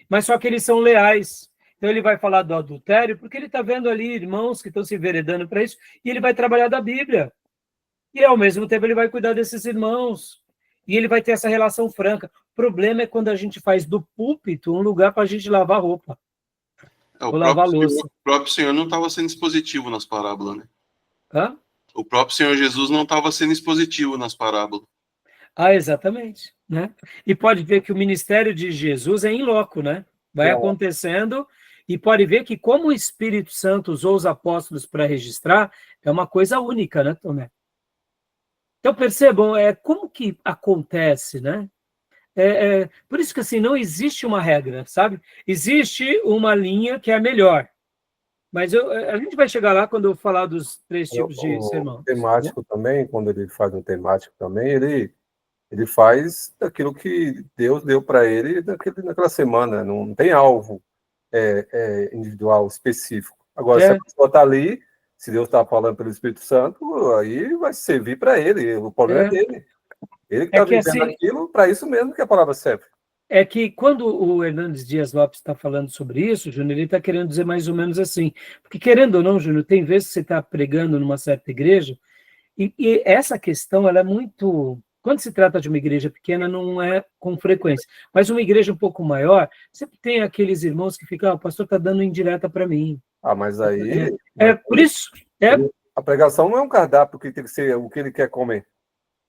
Mas só que eles são leais. Então ele vai falar do adultério, porque ele está vendo ali irmãos que estão se enveredando para isso, e ele vai trabalhar da Bíblia. E, ao mesmo tempo, ele vai cuidar desses irmãos. E ele vai ter essa relação franca. O problema é quando a gente faz do púlpito um lugar para a gente lavar roupa. Ou lavar louça. O próprio Senhor não estava sendo expositivo nas parábolas, né? Hã? O próprio Senhor Jesus não estava sendo expositivo nas parábolas. Exatamente. Né? E pode ver que o ministério de Jesus é in loco, né? Vai acontecendo, e pode ver que como o Espírito Santo usou os apóstolos para registrar, é uma coisa única, né, Tomé? Então, percebam, como que acontece, né? Por isso que, assim, não existe uma regra, sabe? Existe uma linha que é a melhor. Mas a gente vai chegar lá quando eu falar dos 3 tipos de sermão. O temático também, quando ele faz um temático também, ele faz aquilo que Deus deu para ele naquela semana, não tem alvo individual específico. Agora, se a pessoa está ali, se Deus está falando pelo Espírito Santo, aí vai servir para ele, o problema é dele. Ele que está vivendo assim, aquilo, para isso mesmo que a palavra serve. É que quando o Hernandes Dias Lopes está falando sobre isso, Júnior, ele está querendo dizer mais ou menos assim. Porque, querendo ou não, Júnior, tem vezes que você está pregando numa certa igreja, e essa questão ela é muito... Quando se trata de uma igreja pequena, não é com frequência. Mas uma igreja um pouco maior, sempre tem aqueles irmãos que ficam, o pastor está dando indireta para mim. Mas aí... Por isso... A pregação não é um cardápio que tem que ser o que ele quer comer.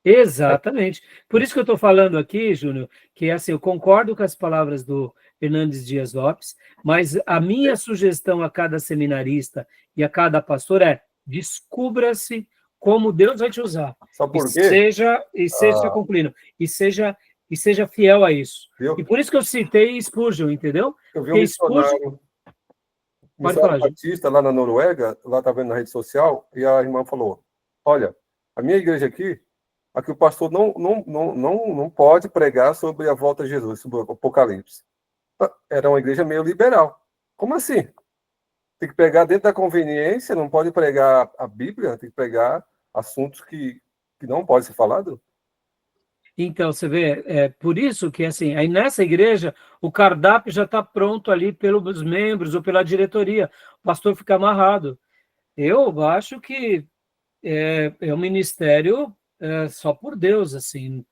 Exatamente. Por isso que eu estou falando aqui, Júnior, que assim, eu concordo com as palavras do Hernandes Dias Lopes, mas a minha sugestão a cada seminarista e a cada pastor é: descubra-se como Deus vai te usar. Sabe por quê? Seja concluindo, e seja fiel a isso. Viu? E por isso que eu citei Spurgeon, entendeu? Eu vi um missionário batista lá na Noruega, lá tá vendo na rede social, e a irmã falou: olha, a minha igreja aqui o pastor não pode pregar sobre a volta de Jesus, sobre o Apocalipse. Era uma igreja meio liberal. Como assim? Tem que pregar dentro da conveniência, não pode pregar a Bíblia, tem que pregar assuntos que não pode ser falado? Então, você vê, por isso que, assim, aí nessa igreja, o cardápio já está pronto ali pelos membros ou pela diretoria. O pastor fica amarrado. Eu acho que é um ministério só por Deus, assim.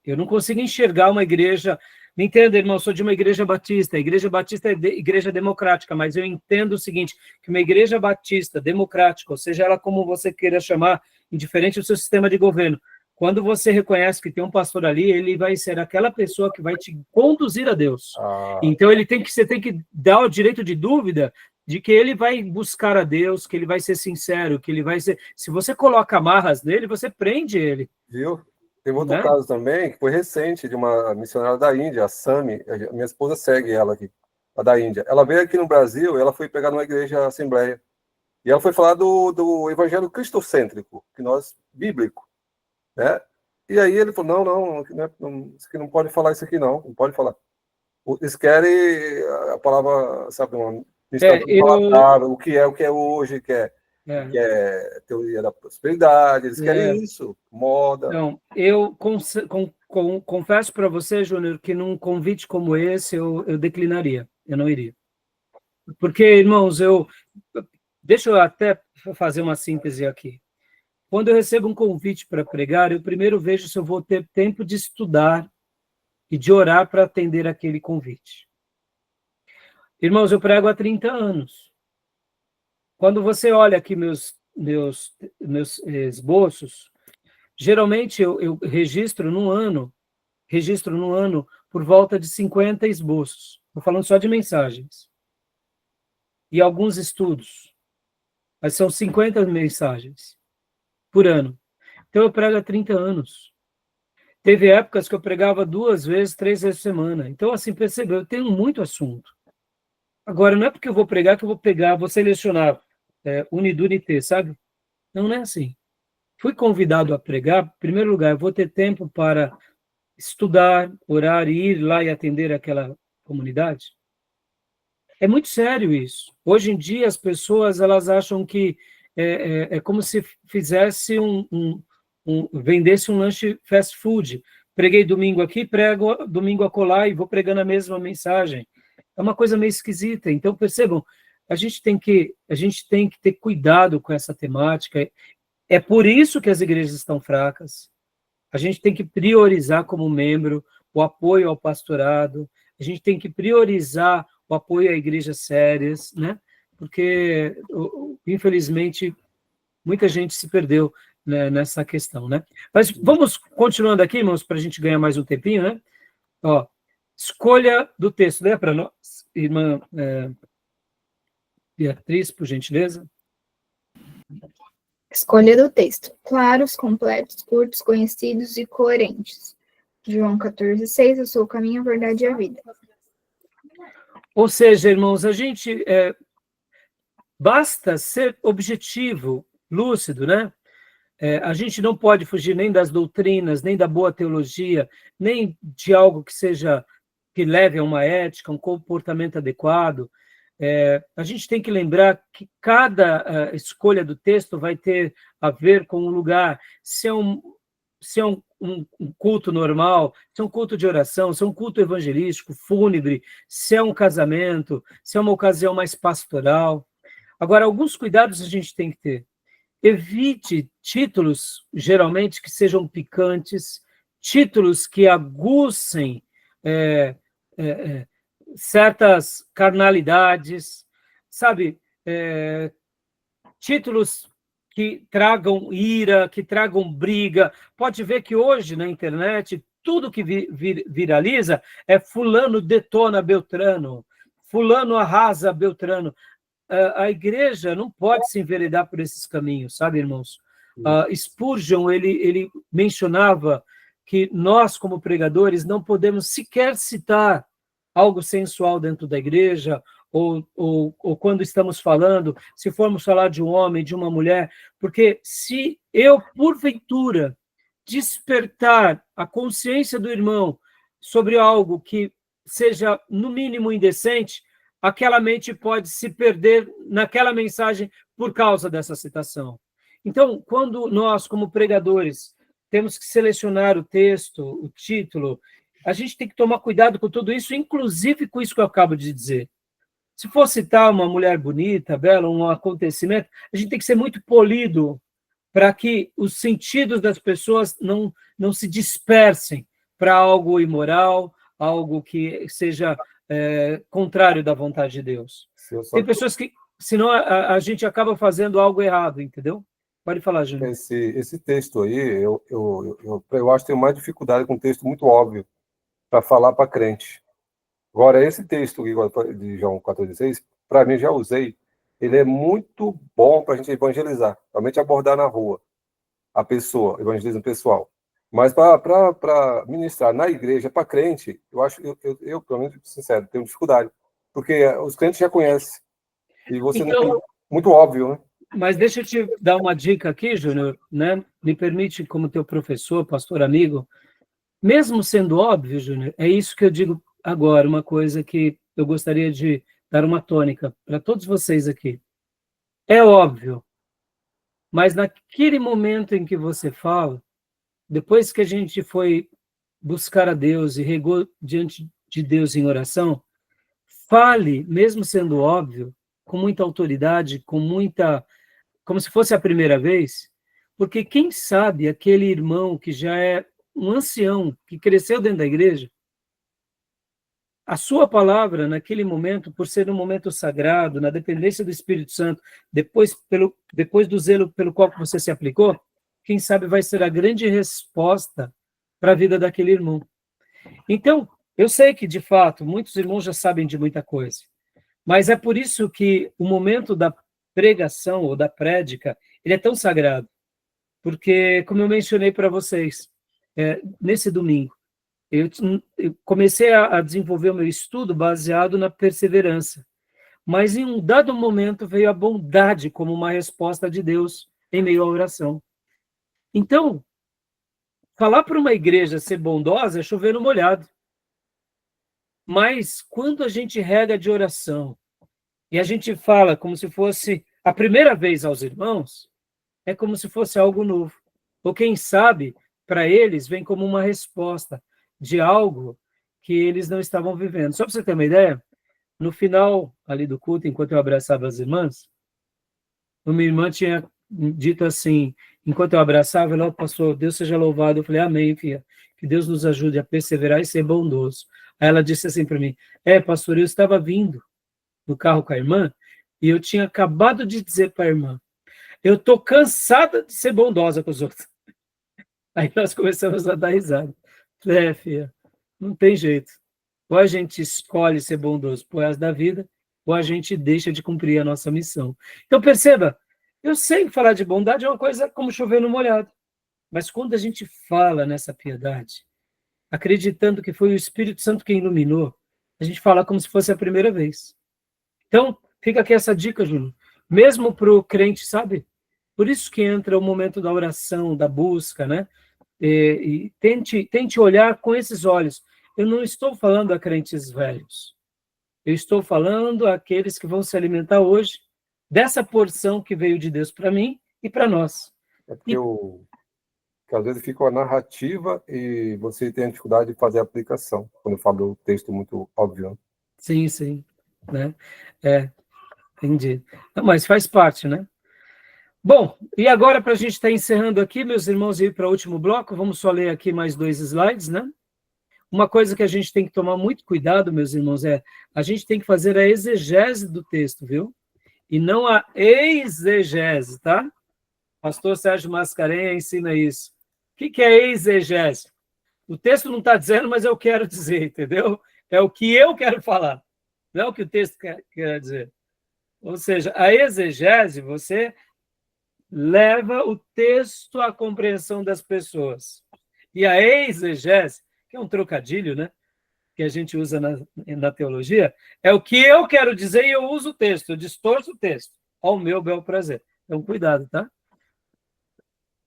Eu não consigo enxergar uma igreja... Me entenda, irmão, eu sou de uma igreja batista. A igreja batista é igreja democrática, mas eu entendo o seguinte, que uma igreja batista democrática, ou seja, ela como você queira chamar, indiferente do seu sistema de governo, quando você reconhece que tem um pastor ali, ele vai ser aquela pessoa que vai te conduzir a Deus. Então, você tem que dar o direito de dúvida de que ele vai buscar a Deus, que ele vai ser sincero, que ele vai ser... Se você coloca amarras nele, você prende ele. Viu? Tem outro caso também, que foi recente, de uma missionária da Índia, a Sami, minha esposa segue ela aqui, a da Índia. Ela veio aqui no Brasil, ela foi pegar numa igreja assembleia, e ela foi falar do evangelho cristocêntrico, bíblico, né? E aí ele falou, não, isso aqui não pode falar isso aqui não pode falar. Eles querem a palavra, sabe, uma palatável, o que é hoje, que é teoria da prosperidade, eles querem isso, moda. Então, eu confesso para você, Júnior, que num convite como esse eu declinaria, eu não iria. Porque, irmãos, deixa eu até fazer uma síntese aqui. Quando eu recebo um convite para pregar, eu primeiro vejo se eu vou ter tempo de estudar e de orar para atender aquele convite. Irmãos, eu prego há 30 anos. Quando você olha aqui meus esboços, geralmente eu registro num ano por volta de 50 esboços. Estou falando só de mensagens. E alguns estudos. Mas são 50 mensagens por ano. Então eu prego há 30 anos. Teve épocas que eu pregava 2 vezes, 3 vezes por semana. Então, assim, percebeu, eu tenho muito assunto. Agora, não é porque eu vou pregar que eu vou selecionar unidunité, sabe? Não é assim. Fui convidado a pregar, em primeiro lugar, eu vou ter tempo para estudar, orar e ir lá e atender aquela comunidade. É muito sério isso. Hoje em dia, as pessoas elas acham que é como se fizesse vendesse um lanche fast food. Preguei domingo aqui, prego domingo acolá e vou pregando a mesma mensagem. É uma coisa meio esquisita. Então, percebam, a gente tem que ter cuidado com essa temática. É por isso que as igrejas estão fracas. A gente tem que priorizar como membro o apoio ao pastorado. A gente tem que priorizar o apoio a igrejas sérias, né? Porque, infelizmente, muita gente se perdeu, né, nessa questão, né? Mas vamos continuando aqui, irmãos, para a gente ganhar mais um tempinho, né? Ó, escolha do texto, né, para nós, irmã Beatriz, por gentileza. Escolha do texto. Claros, completos, curtos, conhecidos e coerentes. João 14,6, eu sou o caminho, a verdade e a vida. Ou seja, irmãos, a gente basta ser objetivo, lúcido, né? A gente não pode fugir nem das doutrinas, nem da boa teologia, nem de algo que leve a uma ética, um comportamento adequado. A gente tem que lembrar que cada escolha do texto vai ter a ver com um lugar. Se é um culto normal, se é um culto de oração, se é um culto evangelístico, fúnebre, se é um casamento, se é uma ocasião mais pastoral. Agora, alguns cuidados a gente tem que ter. Evite títulos, geralmente, que sejam picantes, títulos que aguçem certas carnalidades, sabe? Títulos que tragam ira, que tragam briga. Pode ver que hoje, na internet, tudo que viraliza é fulano detona Beltrano, fulano arrasa Beltrano. A igreja não pode se enveredar por esses caminhos, sabe, irmãos? Spurgeon, ele mencionava que nós, como pregadores, não podemos sequer citar algo sensual dentro da igreja, ou quando estamos falando, se formos falar de um homem, de uma mulher, porque se eu, porventura, despertar a consciência do irmão sobre algo que seja, no mínimo, indecente, aquela mente pode se perder naquela mensagem por causa dessa citação. Então, quando nós, como pregadores, temos que selecionar o texto, o título, a gente tem que tomar cuidado com tudo isso, inclusive com isso que eu acabo de dizer. Se for citar uma mulher bonita, bela, um acontecimento, a gente tem que ser muito polido para que os sentidos das pessoas não se dispersem para algo imoral, algo que seja contrário da vontade de Deus. Tem pessoas que, senão a gente acaba fazendo algo errado, entendeu? Pode falar, Júnior. Esse texto aí, eu acho que tenho mais dificuldade com um texto muito óbvio para falar para crente. Agora, esse texto de João 14,6, para mim, já usei, ele é muito bom para a gente evangelizar, realmente abordar na rua a pessoa, evangelismo pessoal. Mas para ministrar na igreja, para crente, eu acho, eu, pelo menos, sincero, tenho dificuldade. Porque os crentes já conhecem. E você não tem. Muito óbvio, né? Mas deixa eu te dar uma dica aqui, Júnior, né? Me permite, como teu professor, pastor amigo, mesmo sendo óbvio, Júnior, é isso que eu digo agora, uma coisa que eu gostaria de dar uma tônica para todos vocês aqui. É óbvio, mas naquele momento em que você fala, depois que a gente foi buscar a Deus e regou diante de Deus em oração, fale, mesmo sendo óbvio, com muita autoridade, como se fosse a primeira vez, porque quem sabe aquele irmão que já é um ancião, que cresceu dentro da igreja, a sua palavra, naquele momento, por ser um momento sagrado, na dependência do Espírito Santo, depois do zelo pelo qual você se aplicou, quem sabe vai ser a grande resposta para a vida daquele irmão. Então, eu sei que, de fato, muitos irmãos já sabem de muita coisa, mas é por isso que o momento da pregação ou da prédica, ele é tão sagrado, porque, como eu mencionei para vocês, nesse domingo, eu comecei a desenvolver o meu estudo baseado na perseverança, mas em um dado momento veio a bondade como uma resposta de Deus em meio à oração. Então, falar para uma igreja ser bondosa é chover no molhado. Mas quando a gente rega de oração e a gente fala como se fosse a primeira vez aos irmãos, é como se fosse algo novo. Ou quem sabe, para eles, vem como uma resposta de algo que eles não estavam vivendo. Só para você ter uma ideia, no final ali do culto, enquanto eu abraçava as irmãs, uma irmã tinha dito assim, enquanto eu abraçava, ela passou, Deus seja louvado. Eu falei, amém, filha, que Deus nos ajude a perseverar e ser bondoso. Aí ela disse assim para mim, pastor, eu estava vindo no carro com a irmã e eu tinha acabado de dizer para a irmã, eu estou cansada de ser bondosa com os outros. Aí nós começamos a dar risada. Falei, filha, não tem jeito. Ou a gente escolhe ser bondoso pro resto da vida, ou a gente deixa de cumprir a nossa missão. Então, perceba, eu sei que falar de bondade é uma coisa como chover no molhado, mas quando a gente fala nessa piedade, acreditando que foi o Espírito Santo quem iluminou, a gente fala como se fosse a primeira vez. Então, fica aqui essa dica, Júnior. Mesmo para o crente, sabe? Por isso que entra o momento da oração, da busca, né? E tente olhar com esses olhos. Eu não estou falando a crentes velhos. Eu estou falando àqueles que vão se alimentar hoje dessa porção que veio de Deus para mim e para nós. É porque às vezes fica uma narrativa e você tem a dificuldade de fazer a aplicação, quando eu falo o texto muito óbvio. Sim, sim. Né? Entendi. Não, mas faz parte, né? Bom, e agora para a gente estar encerrando aqui, meus irmãos, e ir para o último bloco, vamos só ler aqui mais 2 slides, né? Uma coisa que a gente tem que tomar muito cuidado, meus irmãos, a gente tem que fazer a exegese do texto, viu? E não a exegese, tá? Pastor Sérgio Mascarenhas ensina isso. O que é exegese? O texto não está dizendo, mas eu quero dizer, entendeu? É o que eu quero falar, não é o que o texto quer dizer. Ou seja, a exegese, você leva o texto à compreensão das pessoas. E a exegese, que é um trocadilho, né? Que a gente usa na teologia, é o que eu quero dizer e eu uso o texto, eu distorço o texto, ao meu bel prazer. Então, cuidado, tá?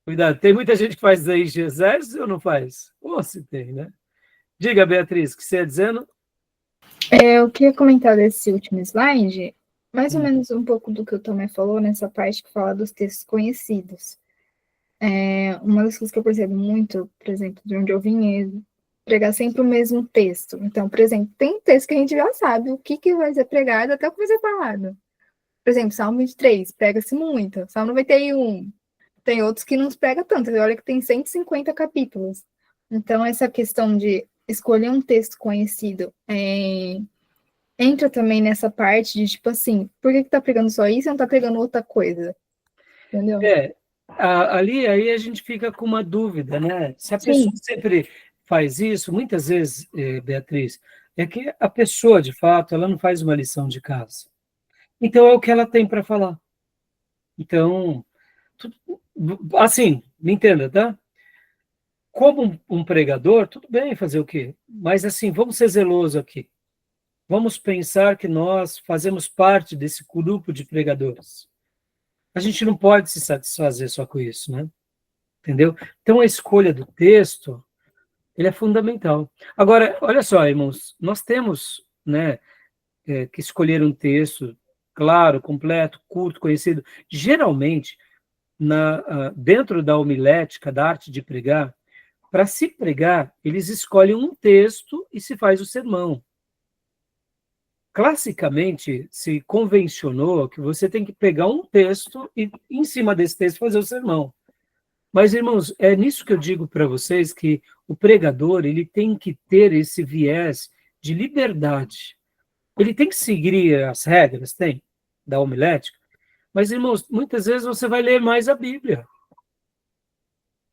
Cuidado. Tem muita gente que faz exegese ou não faz? Ou se tem, né? Diga, Beatriz, o que você ia dizendo? Eu queria comentar desse último slide, mais ou menos um pouco do que o Tomé falou, nessa parte que fala dos textos conhecidos. Uma das coisas que eu percebo muito, por exemplo, de onde eu vim, é pregar sempre o mesmo texto. Então, por exemplo, tem texto que a gente já sabe o que vai ser pregado, até o que vai ser falado. Por exemplo, Salmo 23, prega-se muito. Salmo 91, tem outros que não se prega tanto. Olha que tem 150 capítulos. Então, essa questão de escolher um texto conhecido entra também nessa parte de, tipo assim, por que tá pregando só isso e não tá pregando outra coisa? Entendeu? Aí a gente fica com uma dúvida, né? Se a pessoa sempre faz isso, muitas vezes, Beatriz, é que a pessoa, de fato, ela não faz uma lição de casa. Então, é o que ela tem para falar. Então, assim, me entenda, tá? Como um pregador, tudo bem fazer o quê? Mas, assim, vamos ser zelosos aqui. Vamos pensar que nós fazemos parte desse grupo de pregadores. A gente não pode se satisfazer só com isso, né? Entendeu? Então, a escolha do texto, ele é fundamental. Agora, olha só, irmãos, nós temos, né, que escolher um texto claro, completo, curto, conhecido. Geralmente, dentro da homilética, da arte de pregar, para se pregar, eles escolhem um texto e se faz o sermão. Classicamente, se convencionou que você tem que pegar um texto e, em cima desse texto, fazer o sermão. Mas, irmãos, é nisso que eu digo para vocês que o pregador ele tem que ter esse viés de liberdade. Ele tem que seguir as regras, tem, da homilética. Mas, irmãos, muitas vezes você vai ler mais a Bíblia.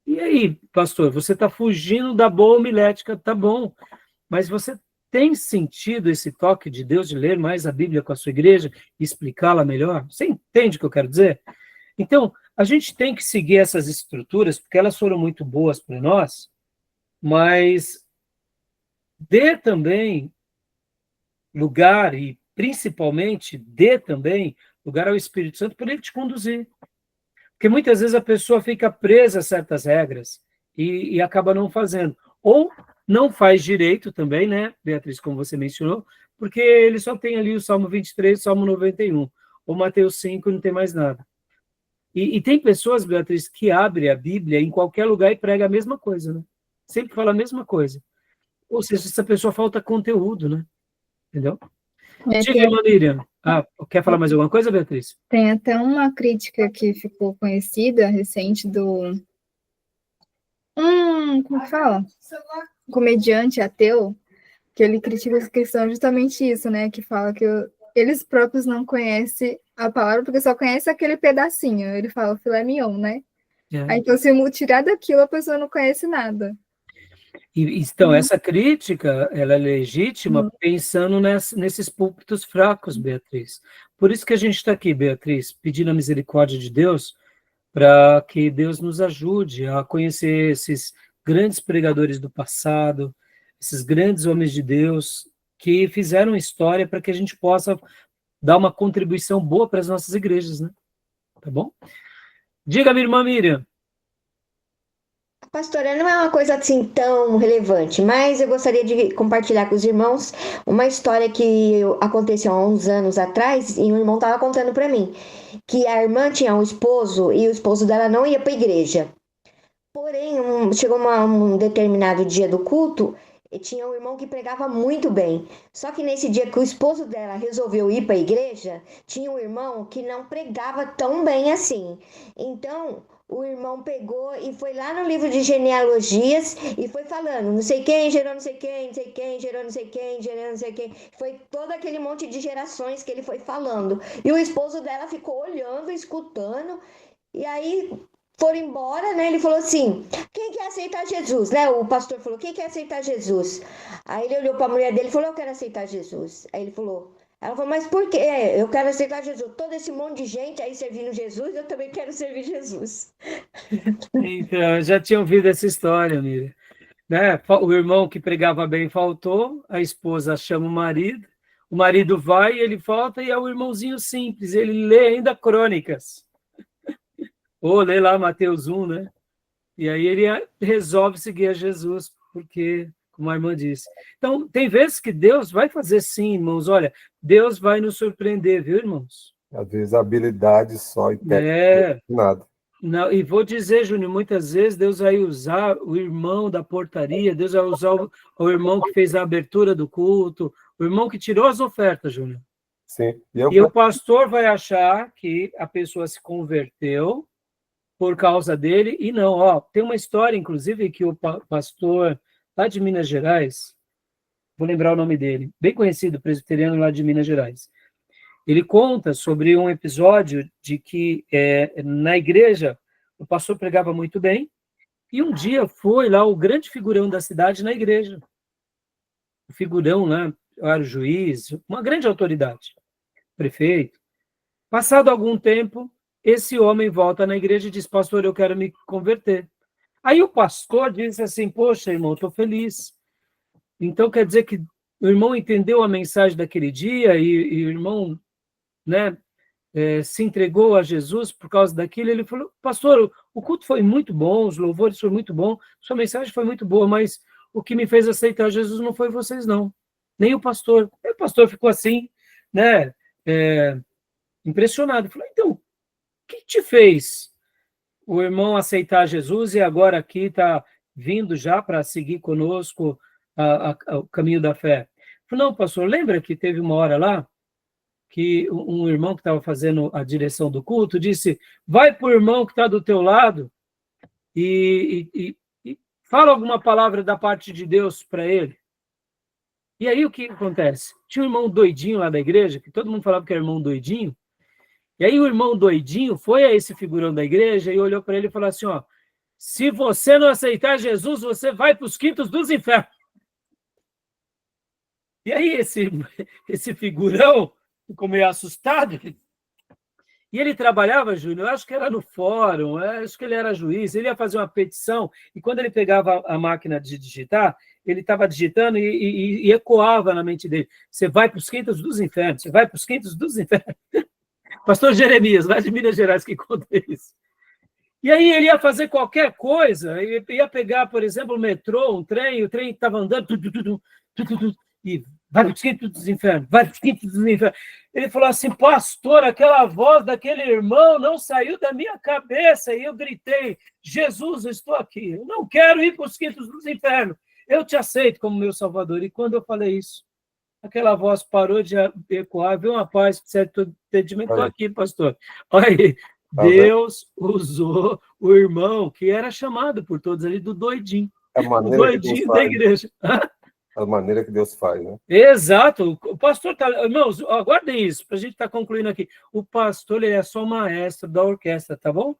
E aí, pastor, você está fugindo da boa homilética, tá bom. Mas você tem sentido esse toque de Deus de ler mais a Bíblia com a sua igreja e explicá-la melhor? Você entende o que eu quero dizer? Então, a gente tem que seguir essas estruturas, porque elas foram muito boas para nós, mas dê também lugar, e principalmente dê também lugar ao Espírito Santo para ele te conduzir. Porque muitas vezes a pessoa fica presa a certas regras e acaba não fazendo. Ou não faz direito também, né, Beatriz, como você mencionou, porque ele só tem ali o Salmo 23, o Salmo 91, ou Mateus 5 e não tem mais nada. E tem pessoas, Beatriz, que abrem a Bíblia em qualquer lugar e prega a mesma coisa, né? Sempre fala a mesma coisa. Ou seja, essa pessoa falta conteúdo, né? Entendeu? Diga, Miriam. Quer falar mais alguma coisa, Beatriz? Tem até uma crítica que ficou conhecida, recente, do... como fala? Comediante ateu, que ele critica essa questão justamente isso, né? Que fala que eles próprios não conhecem a palavra, porque só conhece aquele pedacinho. Ele fala filé mignon, né? Aí, então, se tirar daquilo, a pessoa não conhece nada. Então, essa crítica, ela é legítima pensando nesses púlpitos fracos, Beatriz. Por isso que a gente está aqui, Beatriz, pedindo a misericórdia de Deus, para que Deus nos ajude a conhecer esses grandes pregadores do passado, esses grandes homens de Deus que fizeram história para que a gente possa dar uma contribuição boa para as nossas igrejas, né? Tá bom? Diga, minha irmã Miriam. Pastora, não é uma coisa assim tão relevante, mas eu gostaria de compartilhar com os irmãos uma história que aconteceu há uns anos atrás e um irmão estava contando para mim, que a irmã tinha um esposo e o esposo dela não ia para a igreja. Porém, chegou um determinado dia do culto e tinha um irmão que pregava muito bem. Só que nesse dia que o esposo dela resolveu ir para a igreja, tinha um irmão que não pregava tão bem assim. Então, o irmão pegou e foi lá no livro de genealogias e foi falando, não sei quem gerou não sei quem, não sei quem gerou não sei quem, gerou não sei quem. Foi todo aquele monte de gerações que ele foi falando. E o esposo dela ficou olhando, escutando, e aí foram embora, né? Ele falou assim, quem quer aceitar Jesus? Né? O pastor falou, quem quer aceitar Jesus? Aí ele olhou para a mulher dele e falou, eu quero aceitar Jesus. Aí ele falou, ela falou, mas por quê? Eu quero aceitar Jesus. Todo esse monte de gente aí servindo Jesus, eu também quero servir Jesus. Então, eu já tinha ouvido essa história, Miriam. Né? O irmão que pregava bem faltou, a esposa chama o marido vai, ele falta, e é o irmãozinho simples, ele lê ainda crônicas. Ou lê lá Mateus 1, né? E aí ele resolve seguir a Jesus, porque, como a irmã disse. Então, tem vezes que Deus vai fazer sim, irmãos. Olha, Deus vai nos surpreender, viu, irmãos? Às vezes habilidade só e técnica, nada. Não, e vou dizer, Júnior, muitas vezes Deus vai usar o irmão da portaria, Deus vai usar o irmão que fez a abertura do culto, o irmão que tirou as ofertas, Júnior. Sim. E o pastor vai achar que a pessoa se converteu por causa dele, e não, ó, tem uma história, inclusive, que o pastor lá de Minas Gerais, vou lembrar o nome dele, bem conhecido, presbiteriano lá de Minas Gerais, ele conta sobre um episódio de que na igreja o pastor pregava muito bem, e um dia foi lá o grande figurão da cidade na igreja, o figurão lá, era o juiz, uma grande autoridade, prefeito. Passado algum tempo, esse homem volta na igreja e diz, pastor, eu quero me converter. Aí o pastor disse assim, poxa, irmão, estou feliz. Então quer dizer que o irmão entendeu a mensagem daquele dia e o irmão, né, se entregou a Jesus por causa daquilo. Ele falou, pastor, o culto foi muito bom, os louvores foram muito bons, sua mensagem foi muito boa, mas o que me fez aceitar Jesus não foi vocês, não. Nem o pastor. Aí o pastor ficou assim, né, impressionado. Falou, então, o que te fez o irmão aceitar Jesus e agora aqui está vindo já para seguir conosco o caminho da fé? Falei, não, pastor, lembra que teve uma hora lá que um irmão que estava fazendo a direção do culto disse, vai para o irmão que está do teu lado e fala alguma palavra da parte de Deus para ele. E aí o que acontece? Tinha um irmão doidinho lá da igreja, que todo mundo falava que era irmão doidinho, e aí o irmão doidinho foi a esse figurão da igreja e olhou para ele e falou assim, ó, se você não aceitar Jesus, você vai para os quintos dos infernos. E aí esse figurão ficou meio assustado, e ele trabalhava, Júnior, eu acho que era no fórum, acho que ele era juiz, ele ia fazer uma petição, e quando ele pegava a máquina de digitar, ele estava digitando e ecoava na mente dele, você vai para os quintos dos infernos, você vai para os quintos dos infernos. Pastor Jeremias, lá de Minas Gerais, que conta isso. E aí ele ia fazer qualquer coisa, ia pegar, por exemplo, o metrô, o trem estava andando, e vai para os quintos dos infernos, vai para os quintos dos infernos. Ele falou assim, pastor, aquela voz daquele irmão não saiu da minha cabeça, e eu gritei, Jesus, eu estou aqui, eu não quero ir para os quintos dos infernos, eu te aceito como meu salvador. E quando eu falei isso, aquela voz parou de ecoar, veio uma paz, certo entendimento, estou aqui, pastor. Olha aí, Deus usou o irmão que era chamado por todos ali do doidinho. O doidinho da igreja. A maneira que Deus faz, né? Exato. O pastor tá... Irmãos, aguardem isso, para a gente estar concluindo aqui. O pastor, ele é só maestro da orquestra, tá bom?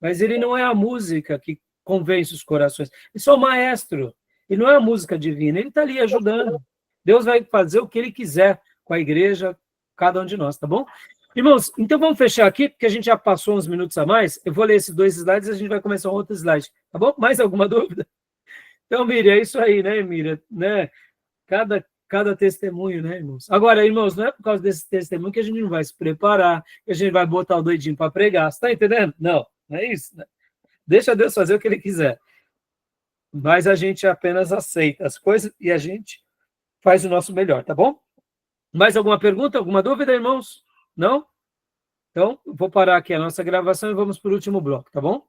Mas ele não é a música que convence os corações. Ele é só o maestro. Ele não é a música divina. Ele está ali ajudando. Deus vai fazer o que ele quiser com a igreja, cada um de nós, tá bom? Irmãos, então vamos fechar aqui, porque a gente já passou uns minutos a mais. Eu vou ler esses 2 slides e a gente vai começar um outro slide, tá bom? Mais alguma dúvida? Então, Miriam, é isso aí, né, Miriam? Né? Cada testemunho, né, irmãos? Agora, irmãos, não é por causa desse testemunho que a gente não vai se preparar, que a gente vai botar o doidinho para pregar. Você está entendendo? Não, não é isso. Né? Deixa Deus fazer o que Ele quiser. Mas a gente apenas aceita as coisas e a gente faz o nosso melhor, tá bom? Mais alguma pergunta, alguma dúvida, irmãos? Não? Então, vou parar aqui a nossa gravação e vamos para o último bloco, tá bom?